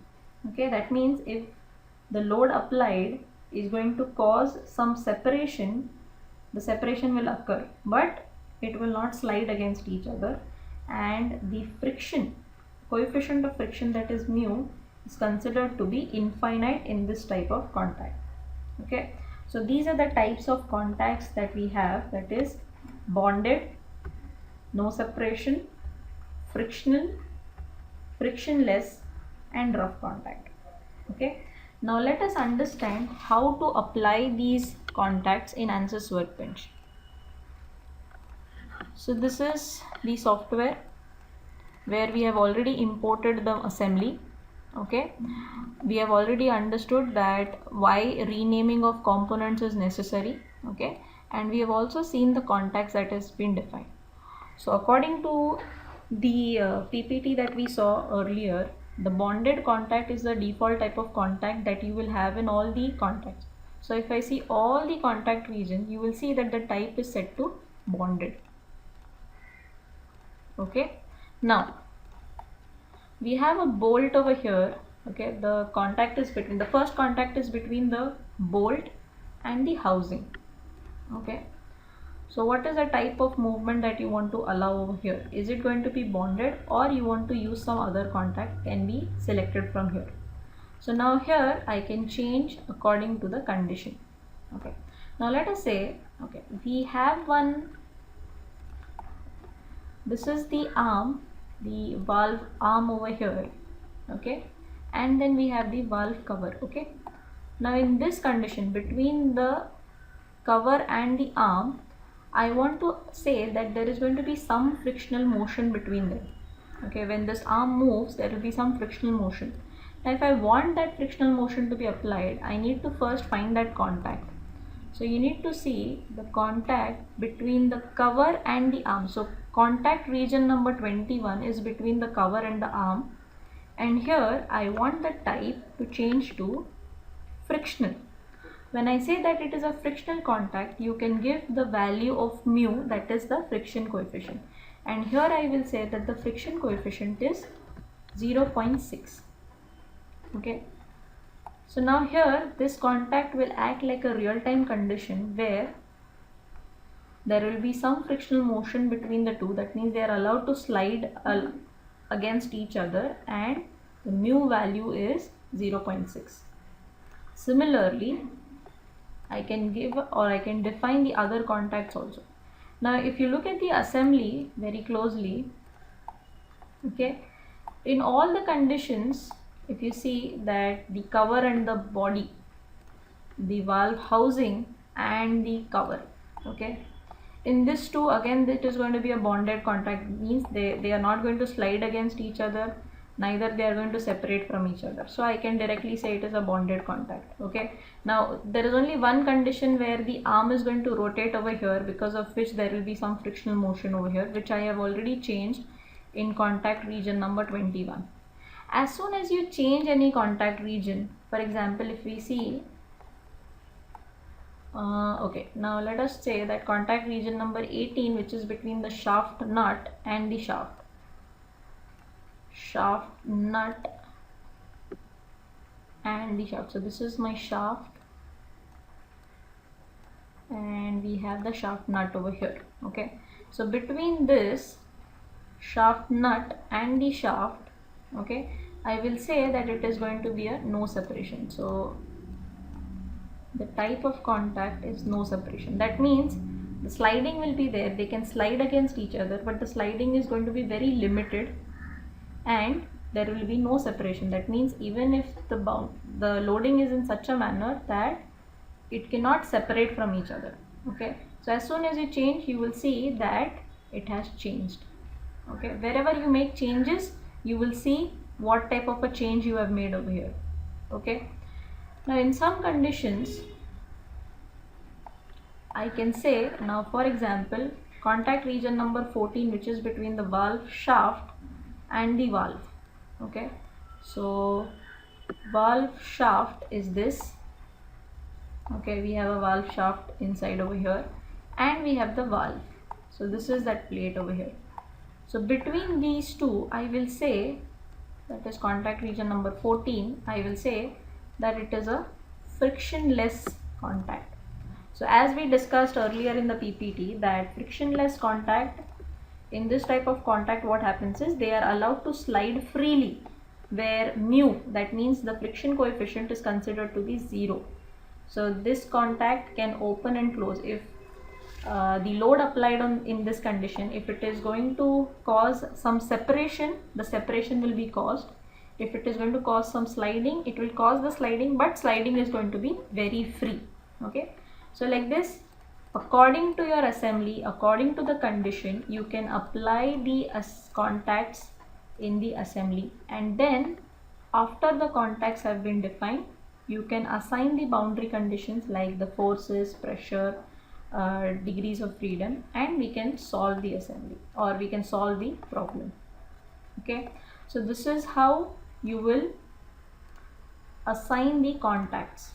Okay, that means if the load applied is going to cause some separation, the separation will occur, but it will not slide against each other, and the friction coefficient of friction, that is mu, is considered to be infinite in this type of contact. Okay, so these are the types of contacts that we have, that is bonded, no separation, frictional, frictionless, and rough contact. Okay, now let us understand how to apply these contacts in Ansys Workbench. So this is the software where we have already imported the assembly. Okay, we have already understood that why renaming of components is necessary. Okay, and we have also seen the contacts that has been defined. So according to the PPT that we saw earlier, the bonded contact is the default type of contact that you will have in all the contacts. So if I see all the contact region, you will see that the type is set to bonded. Okay, now we have a bolt over here. Okay, the contact is between, the first contact is between the bolt and the housing. Okay, so what is the type of movement that you want to allow over here? Is it going to be bonded, or you want to use some other contact? Can be selected from here. So now here I can change according to the condition. Okay, now let us say, okay, we have one, this is the arm, the valve arm over here. Okay, and then we have the valve cover. Okay, now in this condition between the cover and the arm, I want to say that there is going to be some frictional motion between them. Okay, when this arm moves, there will be some frictional motion. Now if I want that frictional motion to be applied, I need to first find that contact. So you need to see the contact between the cover and the arm. So contact region number 21 is between the cover and the arm, and here I want the type to change to frictional. When I say that it is a frictional contact, you can give the value of mu, that is the friction coefficient, and here I will say that the friction coefficient is 0.6. okay, so now here this contact will act like a real-time condition where there will be some frictional motion between the two. That means they are allowed to slide against each other, and the mu value is 0.6. Similarly, I can give, or I can define the other contacts also. Now if you look at the assembly very closely, okay, in all the conditions, if you see that the cover and the body, the valve housing and the cover, okay, in this two, again it is going to be a bonded contact. Means they are not going to slide against each other, neither they are going to separate from each other. So I can directly say it is a bonded contact. Okay, now there is only one condition where the arm is going to rotate over here, because of which there will be some frictional motion over here, which I have already changed in contact region number 21. As soon as you change any contact region, for example, if we see, okay, now let us say that contact region number 18, which is between the shaft nut and the shaft nut and the shaft. So this is my shaft, and we have the shaft nut over here. Okay, so between this shaft nut and the shaft, okay, I will say that it is going to be a no separation. So the type of contact is no separation. That means the sliding will be there, they can slide against each other, but the sliding is going to be very limited, and there will be no separation. That means even if the loading is in such a manner that it cannot separate from each other. Okay, so as soon as you change, you will see that it has changed. Okay, wherever you make changes, you will see what type of a change you have made over here. Okay, now in some conditions I can say, now for example, contact region number 14, which is between the valve shaft and the valve. Okay, so valve shaft is this. Okay, we have a valve shaft inside over here, and we have the valve. So this is that plate over here. So between these two, I will say, that is contact region number 14, I will say that it is a frictionless contact. So as we discussed earlier in the PPT, that frictionless contact, in this type of contact what happens is they are allowed to slide freely, where mu, that means the friction coefficient, is considered to be 0. So this contact can open and close. If the load applied in this condition, if it is going to cause some separation, the separation will be caused. If it is going to cause some sliding, it will cause the sliding, but sliding is going to be very free. Okay, so like this, according to your assembly, according to the condition, you can apply the contacts in the assembly, and then after the contacts have been defined, you can assign the boundary conditions like the forces, pressure, degrees of freedom, and we can solve the assembly, or we can solve the problem. Okay, so this is how you will assign the contacts.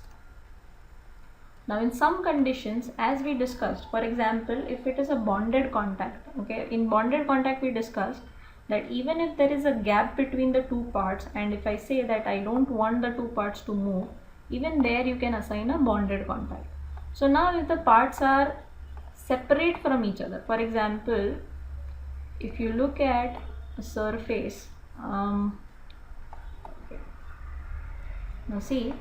Now in some conditions, as we discussed, for example, if it is a bonded contact, okay, in bonded contact we discussed that even if there is a gap between the two parts, and if I say that I don't want the two parts to move, even there you can assign a bonded contact. So now if the parts are separate from each other, for example, if you look at a surface, okay, now see,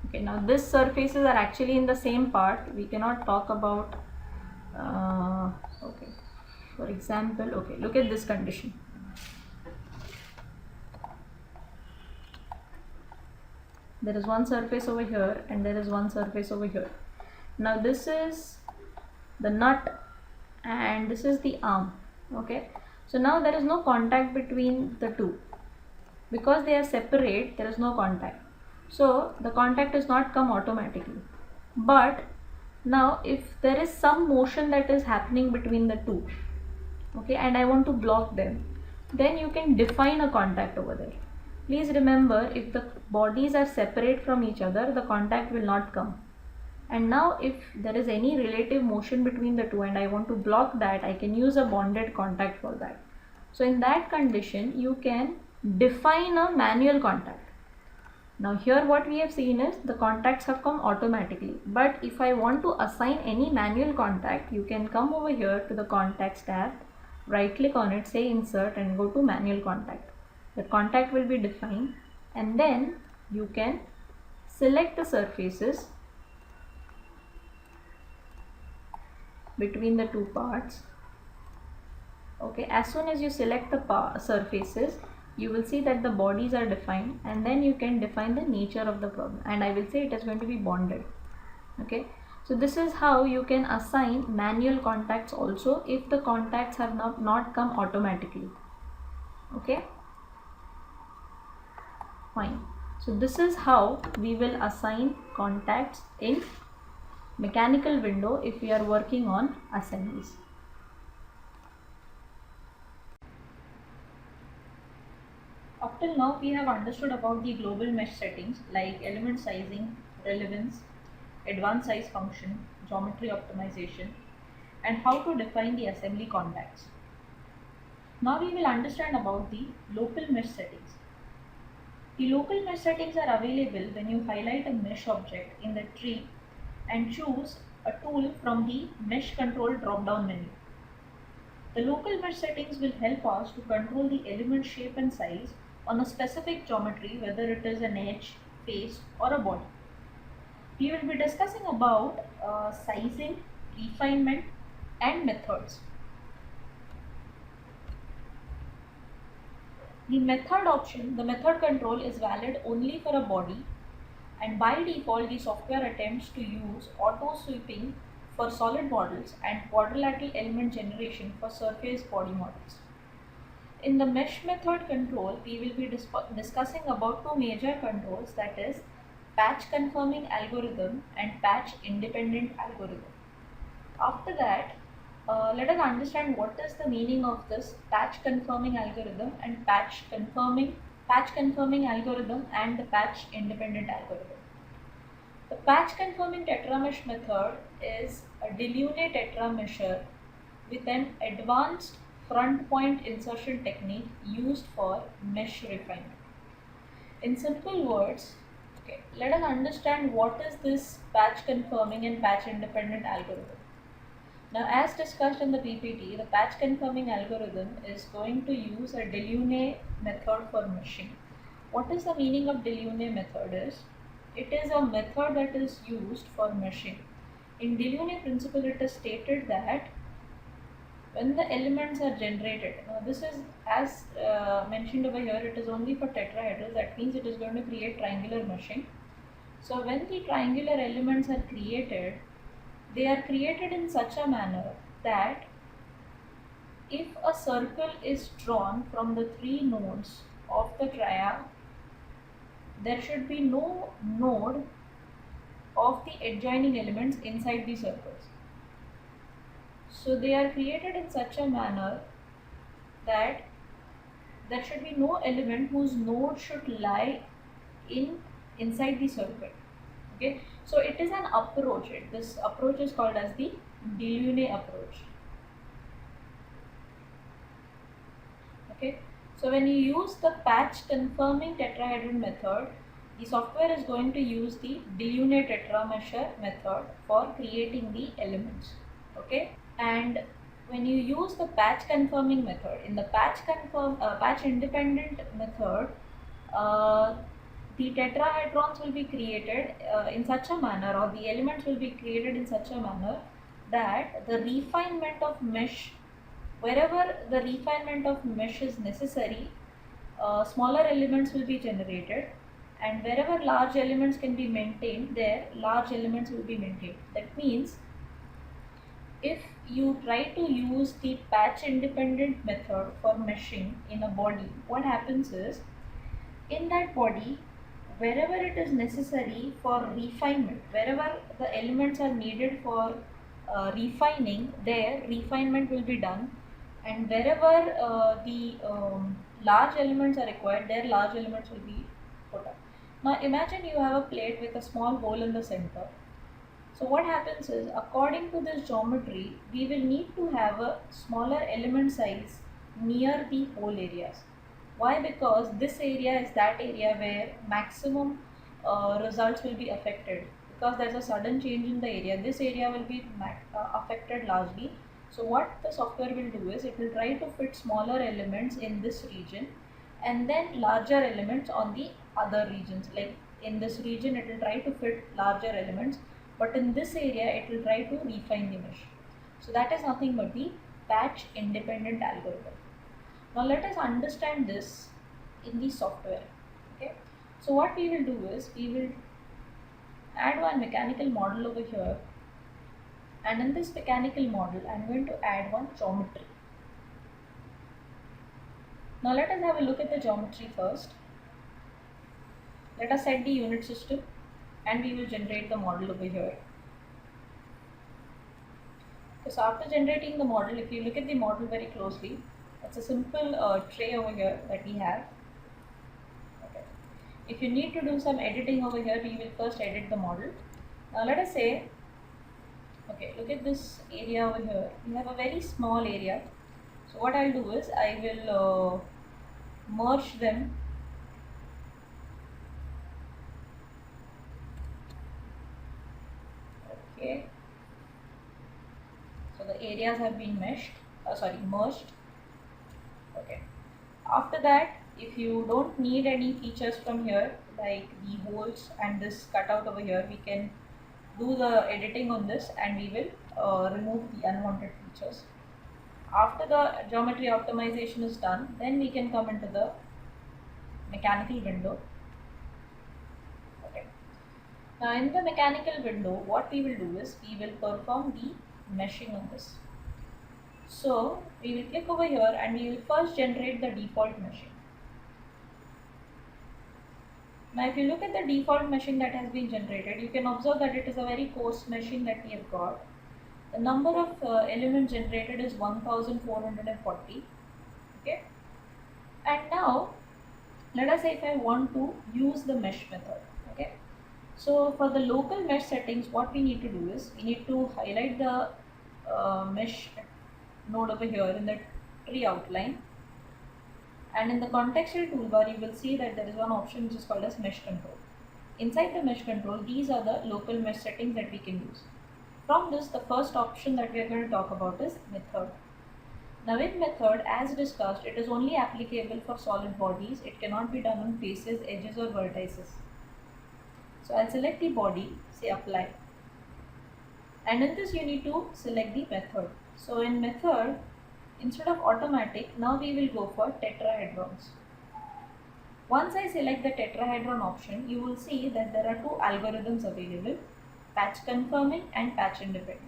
okay, now these surfaces are actually in the same part. We cannot talk about okay, for example, okay, look at this condition. There is one surface over here and there is one surface over here. Now this is the nut and this is the arm. Okay, so now there is no contact between the two because they are separate. There is no contact, so the contact does not come automatically. But now if there is some motion that is happening between the two, okay, and I want to block them, then you can define a contact over there. Please remember, if the bodies are separate from each other, the contact will not come. And now if there is any relative motion between the two and I want to block that, I can use a bonded contact for that. So in that condition, you can define a manual contact. Now here what we have seen is the contacts have come automatically. But if I want to assign any manual contact, you can come over here to the contacts tab, right click on it, say insert, and go to manual contact. The contact will be defined, and then you can select the surfaces between the two parts. Okay, as soon as you select the surfaces, you will see that the bodies are defined, and then you can define the nature of the problem, and I will say it is going to be bonded. Okay, so this is how you can assign manual contacts also if the contacts have not come automatically. Okay, fine. So this is how we will assign contacts in mechanical window if we are working on assemblies. Up till now we have understood about the global mesh settings like element sizing, relevance, advanced size function, geometry optimization, and how to define the assembly contacts. Now we will understand about the local mesh settings. The local mesh settings are available when you highlight a mesh object in the tree and choose a tool from the mesh control drop-down menu. The local mesh settings will help us to control the element shape and size on a specific geometry, whether it is an edge, face, or a body. We will be discussing about sizing, refinement, and methods. The method option, the method control is valid only for a body, and by default the software attempts to use auto sweeping for solid models and quadrilateral element generation for surface body models. In the mesh method control, we will be discussing about two major controls, that is patch confirming algorithm and patch independent algorithm. After that, let us understand what is the meaning of this patch confirming algorithm and patch confirming algorithm and the patch independent algorithm. The patch confirming tetramesh method is a Delaunay tetramesher with an advanced front point insertion technique used for mesh refinement. In simple words, okay, let us understand what is this patch confirming and patch independent algorithm. Now, as discussed in the PPT, the patch confirming algorithm is going to use a Delaunay method for meshing. What is the meaning of Delaunay method is? It is a method that is used for meshing. In Delaunay principle, it is stated that when the elements are generated, this is as mentioned over here, it is only for tetrahedral, that means it is going to create triangular meshing. So when the triangular elements are created, they are created in such a manner that if a circle is drawn from the three nodes of the triad, there should be no node of the adjoining elements inside the circles. So they are created in such a manner that there should be no element whose node should lie in inside the circuit. Okay, so it is an approach. This approach is called as the Delaunay approach. Okay, so when you use the patch confirming tetrahedron method, the software is going to use the Delaunay tetramesher method for creating the elements. Okay, and when you use the patch confirming method, in the patch independent method, the tetrahedrons will be created in such a manner, or the elements will be created in such a manner that the refinement of mesh, wherever the refinement of mesh is necessary, smaller elements will be generated, and wherever large elements can be maintained, there large elements will be maintained. That means if you try to use the patch independent method for meshing in a body, what happens is, in that body, wherever it is necessary for refinement, wherever the elements are needed for refining, there refinement will be done, and wherever the large elements are required, there large elements will be put up. Now imagine you have a plate with a small hole in the center. So what happens is, according to this geometry, we will need to have a smaller element size near the hole areas. Why? Because this area is that area where maximum results will be affected, because there's a sudden change in the area. This area will be affected largely. So what the software will do is, it will try to fit smaller elements in this region and then larger elements on the other regions. Like in this region, it will try to fit larger elements, but in this area it will try to refine the mesh. So that is nothing but the patch independent algorithm. Now let us understand this in the software. Okay, so what we will do is, we will add one mechanical model over here, and in this mechanical model I am going to add one geometry. Now let us have a look at the geometry first. Let us set the unit system, and we will generate the model over here. Okay, so after generating the model, if you look at the model very closely, it's a simple tray over here that we have. Okay. If you need to do some editing over here, we will first edit the model. Now let us say, okay, look at this area over here. We have a very small area. So what I'll do is, I will merge them. Okay. So the areas have been merged. Okay. After that, if you don't need any features from here, like the holes and this cutout over here, we can do the editing on this, and we will remove the unwanted features. After the geometry optimization is done, then we can come into the mechanical window. Okay. Now in the mechanical window, what we will do is, we will perform the meshing on this. So we will click over here, and we will first generate the default meshing. Now if you look at the default meshing that has been generated, you can observe that it is a very coarse meshing that we have got. The number of elements generated is 1440. Okay, and now let us say if I want to use the mesh method. Okay, so for the local mesh settings, what we need to do is, we need to highlight the mesh node over here in the tree outline, and in the contextual toolbar you will see that there is one option which is called as mesh control. Inside the mesh control, these are the local mesh settings that we can use. From this, the first option that we are going to talk about is method. Now in method, as discussed, it is only applicable for solid bodies. It cannot be done on faces, edges or vertices. So I'll select the body, say apply, and in this you need to select the method. So in method, instead of automatic, now we will go for tetrahedrons. Once I select the tetrahedron option, you will see that there are two algorithms available, patch confirming and patch independent.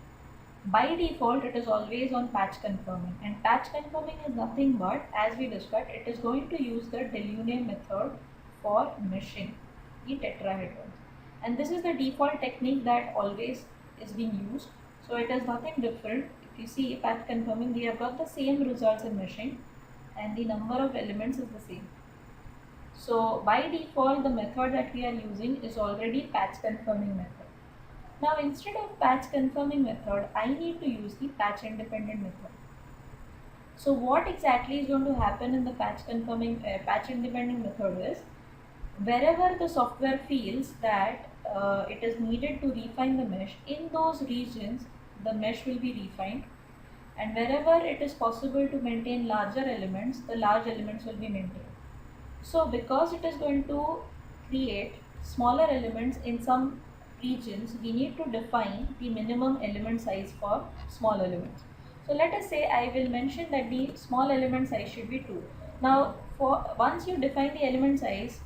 By default, it is always on patch confirming, and patch confirming is nothing but, as we discussed, it is going to use the Delaunay method for meshing the tetrahedrons. And this is the default technique that always is being used. So it is nothing different. If you see patch confirming, we have got the same results in meshing, and the number of elements is the same. So by default, the method that we are using is already patch confirming method. Now instead of patch confirming method, I need to use the patch independent method. So what exactly is going to happen in the patch independent method is, wherever the software feels that it is needed to refine the mesh, in those regions the mesh will be refined, and wherever it is possible to maintain larger elements, the large elements will be maintained. So because it is going to create smaller elements in some regions, we need to define the minimum element size for small elements. So let us say I will mention that the small element size should be 2. Now once you define the element size,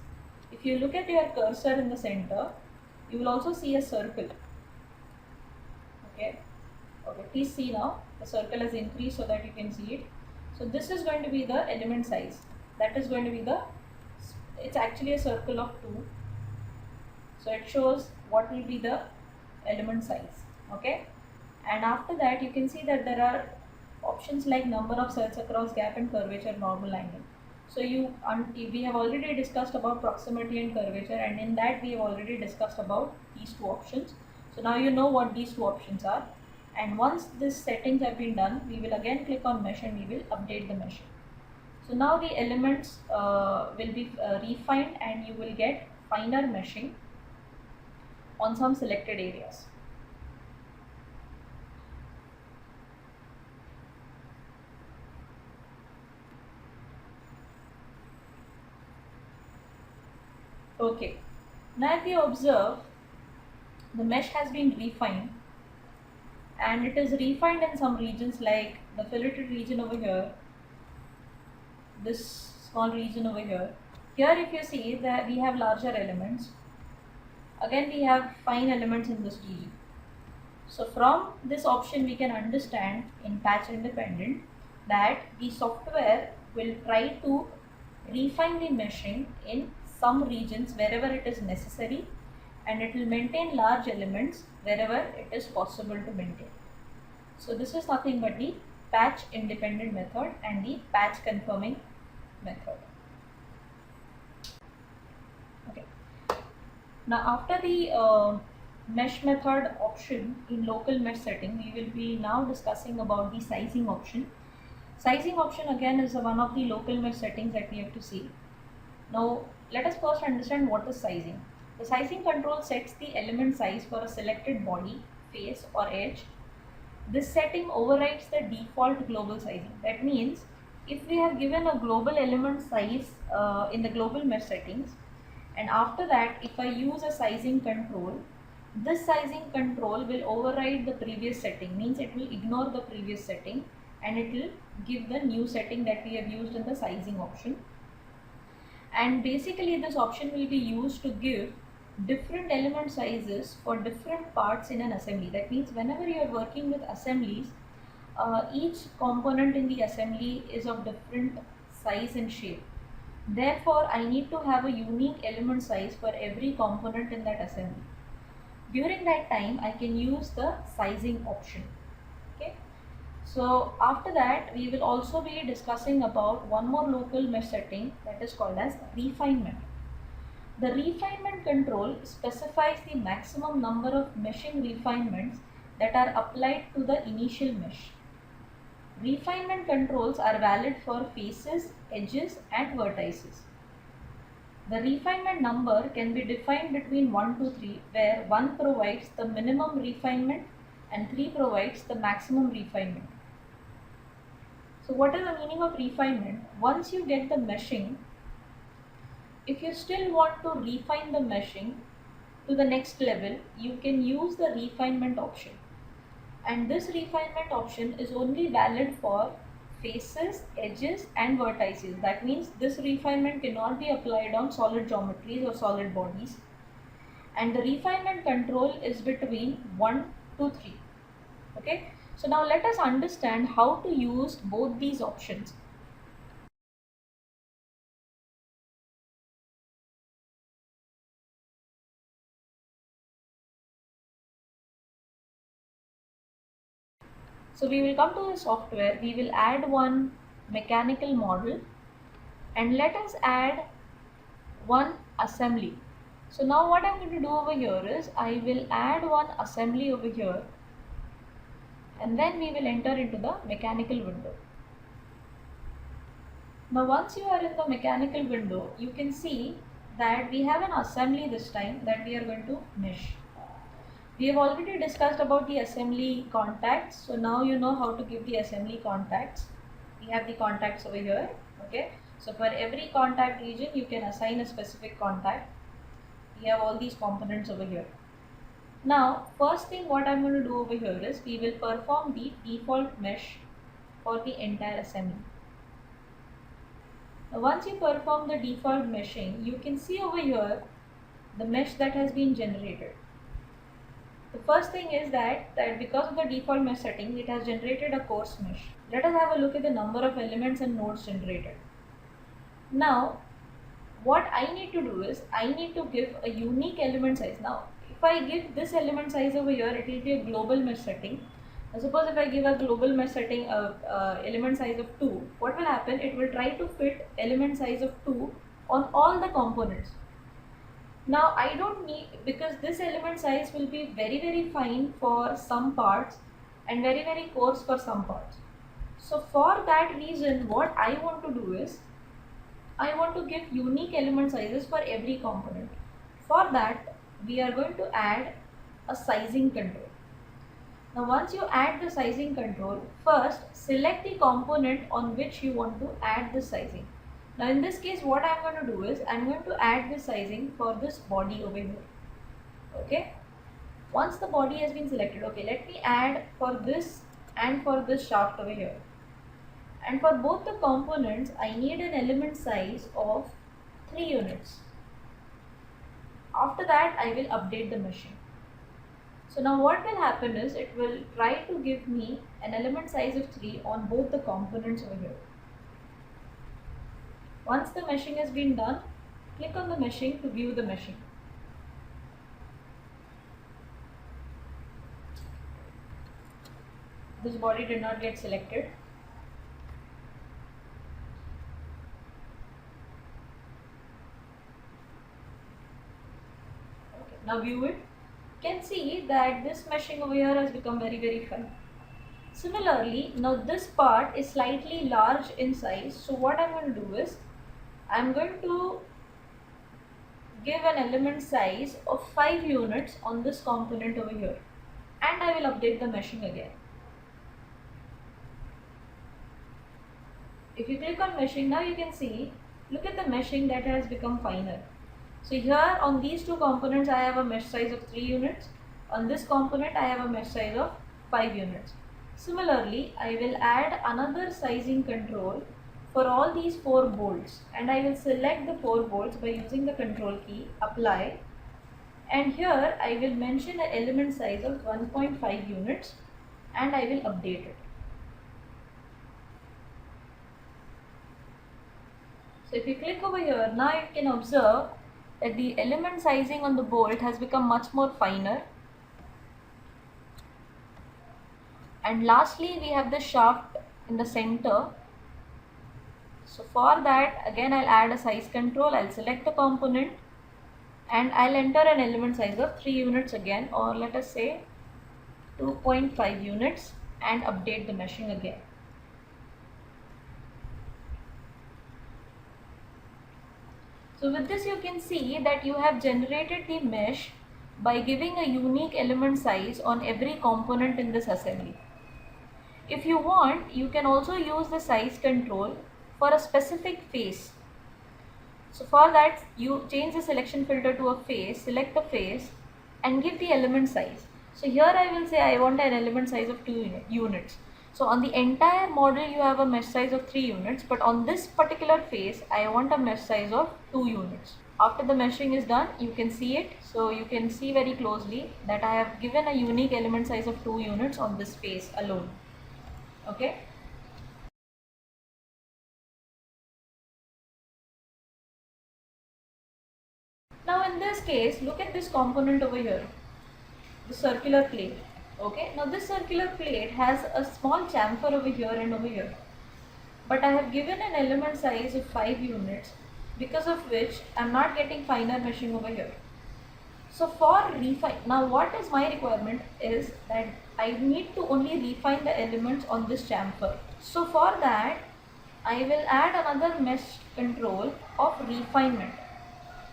if you look at your cursor in the center, you will also see a circle. Okay, please see now the circle has increased so that you can see it. So this is going to be the element size. That is going to be it's actually a circle of 2. So it shows what will be the element size. Okay, and after that you can see that there are options like number of cells across gap and curvature, normal angle. So we have already discussed about proximity and curvature, and in that we have already discussed about these two options. So now you know what these two options are, and once these settings have been done, we will again click on mesh and we will update the meshing. So now the elements will be refined, and you will get finer meshing on some selected areas. Okay, now if you observe, the mesh has been refined, and it is refined in some regions like the filleted region over here, this small region over here. Here if you see that we have larger elements, again we have fine elements in this region. So from this option we can understand in patch independent that the software will try to refine the meshing in some regions wherever it is necessary, and it will maintain large elements wherever it is possible to maintain. So this is nothing but the patch independent method and the patch confirming method. Okay. Now after the mesh method option in local mesh setting, we will be now discussing about the sizing option. Sizing option again is one of the local mesh settings that we have to see. Now let us first understand what is sizing. The sizing control sets the element size for a selected body, face or edge. This setting overrides the default global sizing. That means if we have given a global element size in the global mesh settings, and after that if I use a sizing control, this sizing control will override the previous setting, means it will ignore the previous setting and it will give the new setting that we have used in the sizing option. And basically this option will be used to give different element sizes for different parts in an assembly. That means whenever you are working with assemblies, each component in the assembly is of different size and shape. Therefore, I need to have a unique element size for every component in that assembly. During that time, I can use the sizing option. Okay. So after that, we will also be discussing about one more local mesh setting that is called as refinement. The refinement control specifies the maximum number of meshing refinements that are applied to the initial mesh. Refinement controls are valid for faces, edges and vertices. The refinement number can be defined between 1 to 3, where 1 provides the minimum refinement and 3 provides the maximum refinement. So what is the meaning of refinement? Once you get the meshing, if you still want to refine the meshing to the next level, you can use the refinement option. And this refinement option is only valid for faces, edges and vertices. That means this refinement cannot be applied on solid geometries or solid bodies. And the refinement control is between 1 to 3. Okay. So now let us understand how to use both these options. So we will come to the software, we will add one mechanical model, and let us add one assembly. So now what I'm going to do over here is I will add one assembly over here, and then we will enter into the mechanical window. Now once you are in the mechanical window, you can see that we have an assembly this time that we are going to mesh. We have already discussed about the assembly contacts, so now you know how to give the assembly contacts. We have the contacts over here, okay? So for every contact region you can assign a specific contact. We have all these components over here. Now first thing what I'm going to do over here is we will perform the default mesh for the entire assembly. Now once you perform the default meshing, you can see over here the mesh that has been generated. The first thing is that because of the default mesh setting, it has generated a coarse mesh. Let us have a look at the number of elements and nodes generated. Now what I need to do is I need to give a unique element size. Now if I give this element size over here, it will be a global mesh setting. Now suppose if I give a global mesh setting element size of 2, what will happen? It will try to fit element size of 2 on all the components. Now I don't need, because this element size will be very fine for some parts and very coarse for some parts. So for that reason, what I want to do is I want to give unique element sizes for every component. For that, we are going to add a sizing control. Now once you add the sizing control, first select the component on which you want to add the sizing. Now in this case, what I'm going to do is I'm going to add the sizing for this body over here. Okay. Once the body has been selected, okay, let me add for this and for this shaft over here. And for both the components, I need an element size of 3 units. After that, I will update the meshing. So now what will happen is it will try to give me an element size of 3 on both the components over here. Once the meshing has been done, click on the meshing to view the meshing. This body did not get selected. Okay, now view it. You can see that this meshing over here has become very fine. Similarly, now this part is slightly large in size, so what I'm going to do is I'm going to give an element size of 5 units on this component over here, and I will update the meshing again. If you click on meshing, now you can see, look at the meshing that has become finer. So here on these two components I have a mesh size of 3 units, on this component I have a mesh size of 5 units. Similarly, I will add another sizing control for all these 4 bolts, and I will select the 4 bolts by using the control key, apply, and here I will mention an element size of 1.5 units and I will update it. So if you click over here, now you can observe that the element sizing on the bolt has become much more finer. And lastly, we have the shaft in the center. So for that, again I'll add a size control, I'll select the component and I'll enter an element size of 3 units again, or let us say 2.5 units, and update the meshing again. So with this you can see that you have generated the mesh by giving a unique element size on every component in this assembly. If you want, you can also use the size control for a specific face. So for that, you change the selection filter to a face, select the face and give the element size. So here I will say I want an element size of 2 units. So on the entire model you have a mesh size of 3 units, but on this particular face I want a mesh size of 2 units. After the meshing is done, you can see it. So you can see very closely that I have given a unique element size of 2 units on this face alone. Okay. Now in this case, look at this component over here, the circular plate. Okay, now this circular plate has a small chamfer over here and over here, but I have given an element size of 5 units because of which I'm not getting finer meshing over here. So for refine, now what is my requirement is that I need to only refine the elements on this chamfer. So for that, I will add another mesh control of refinement.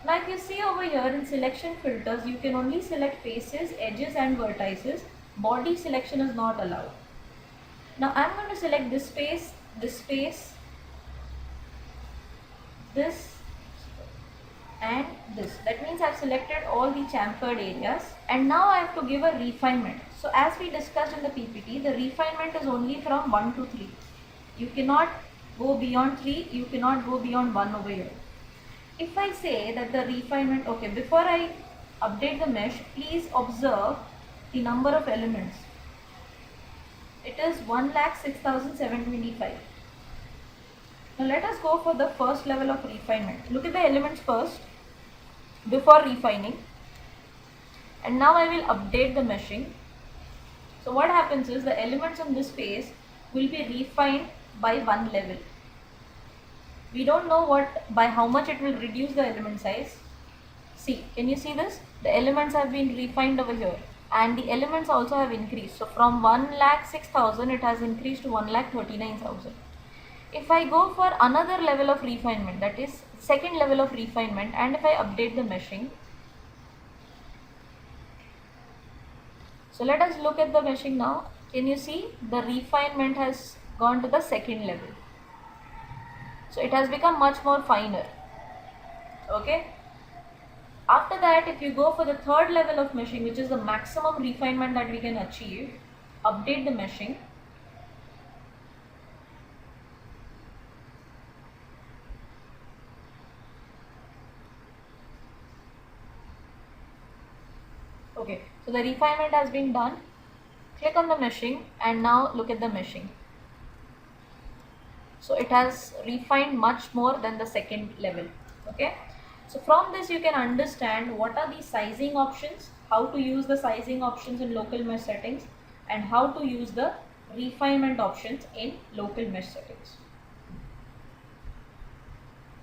Now if you see over here in selection filters, you can only select faces, edges and vertices. Body selection is not allowed. Now I'm going to select this face, this face, this and this. That means I've selected all the chamfered areas, and now I have to give a refinement. So as we discussed in the PPT, the refinement is only from 1 to 3. You cannot go beyond 3, you cannot go beyond 1 over here. If I say that the refinement, okay, before I update the mesh, please observe the number of elements. It is 1,06,725. Now let us go for the first level of refinement. Look at the elements first before refining, and now I will update the meshing. So what happens is the elements on this face will be refined by 1 level. We don't know by how much it will reduce the element size. See, can you see this? The elements have been refined over here, and the elements also have increased. So from 1,06,000 it has increased to 1,39,000. If I go for another level of refinement, that is second level of refinement, and if I update the meshing, so let us look at the meshing now. Can you see the refinement has gone to the second level? So it has become much more finer. Okay. After that, if you go for the third level of meshing, which is the maximum refinement that we can achieve, update the meshing. Okay, so the refinement has been done. Click on the meshing and now look at the meshing. So it has refined much more than the second level. Okay, so from this you can understand what are the sizing options, how to use the sizing options in local mesh settings, and how to use the refinement options in local mesh settings.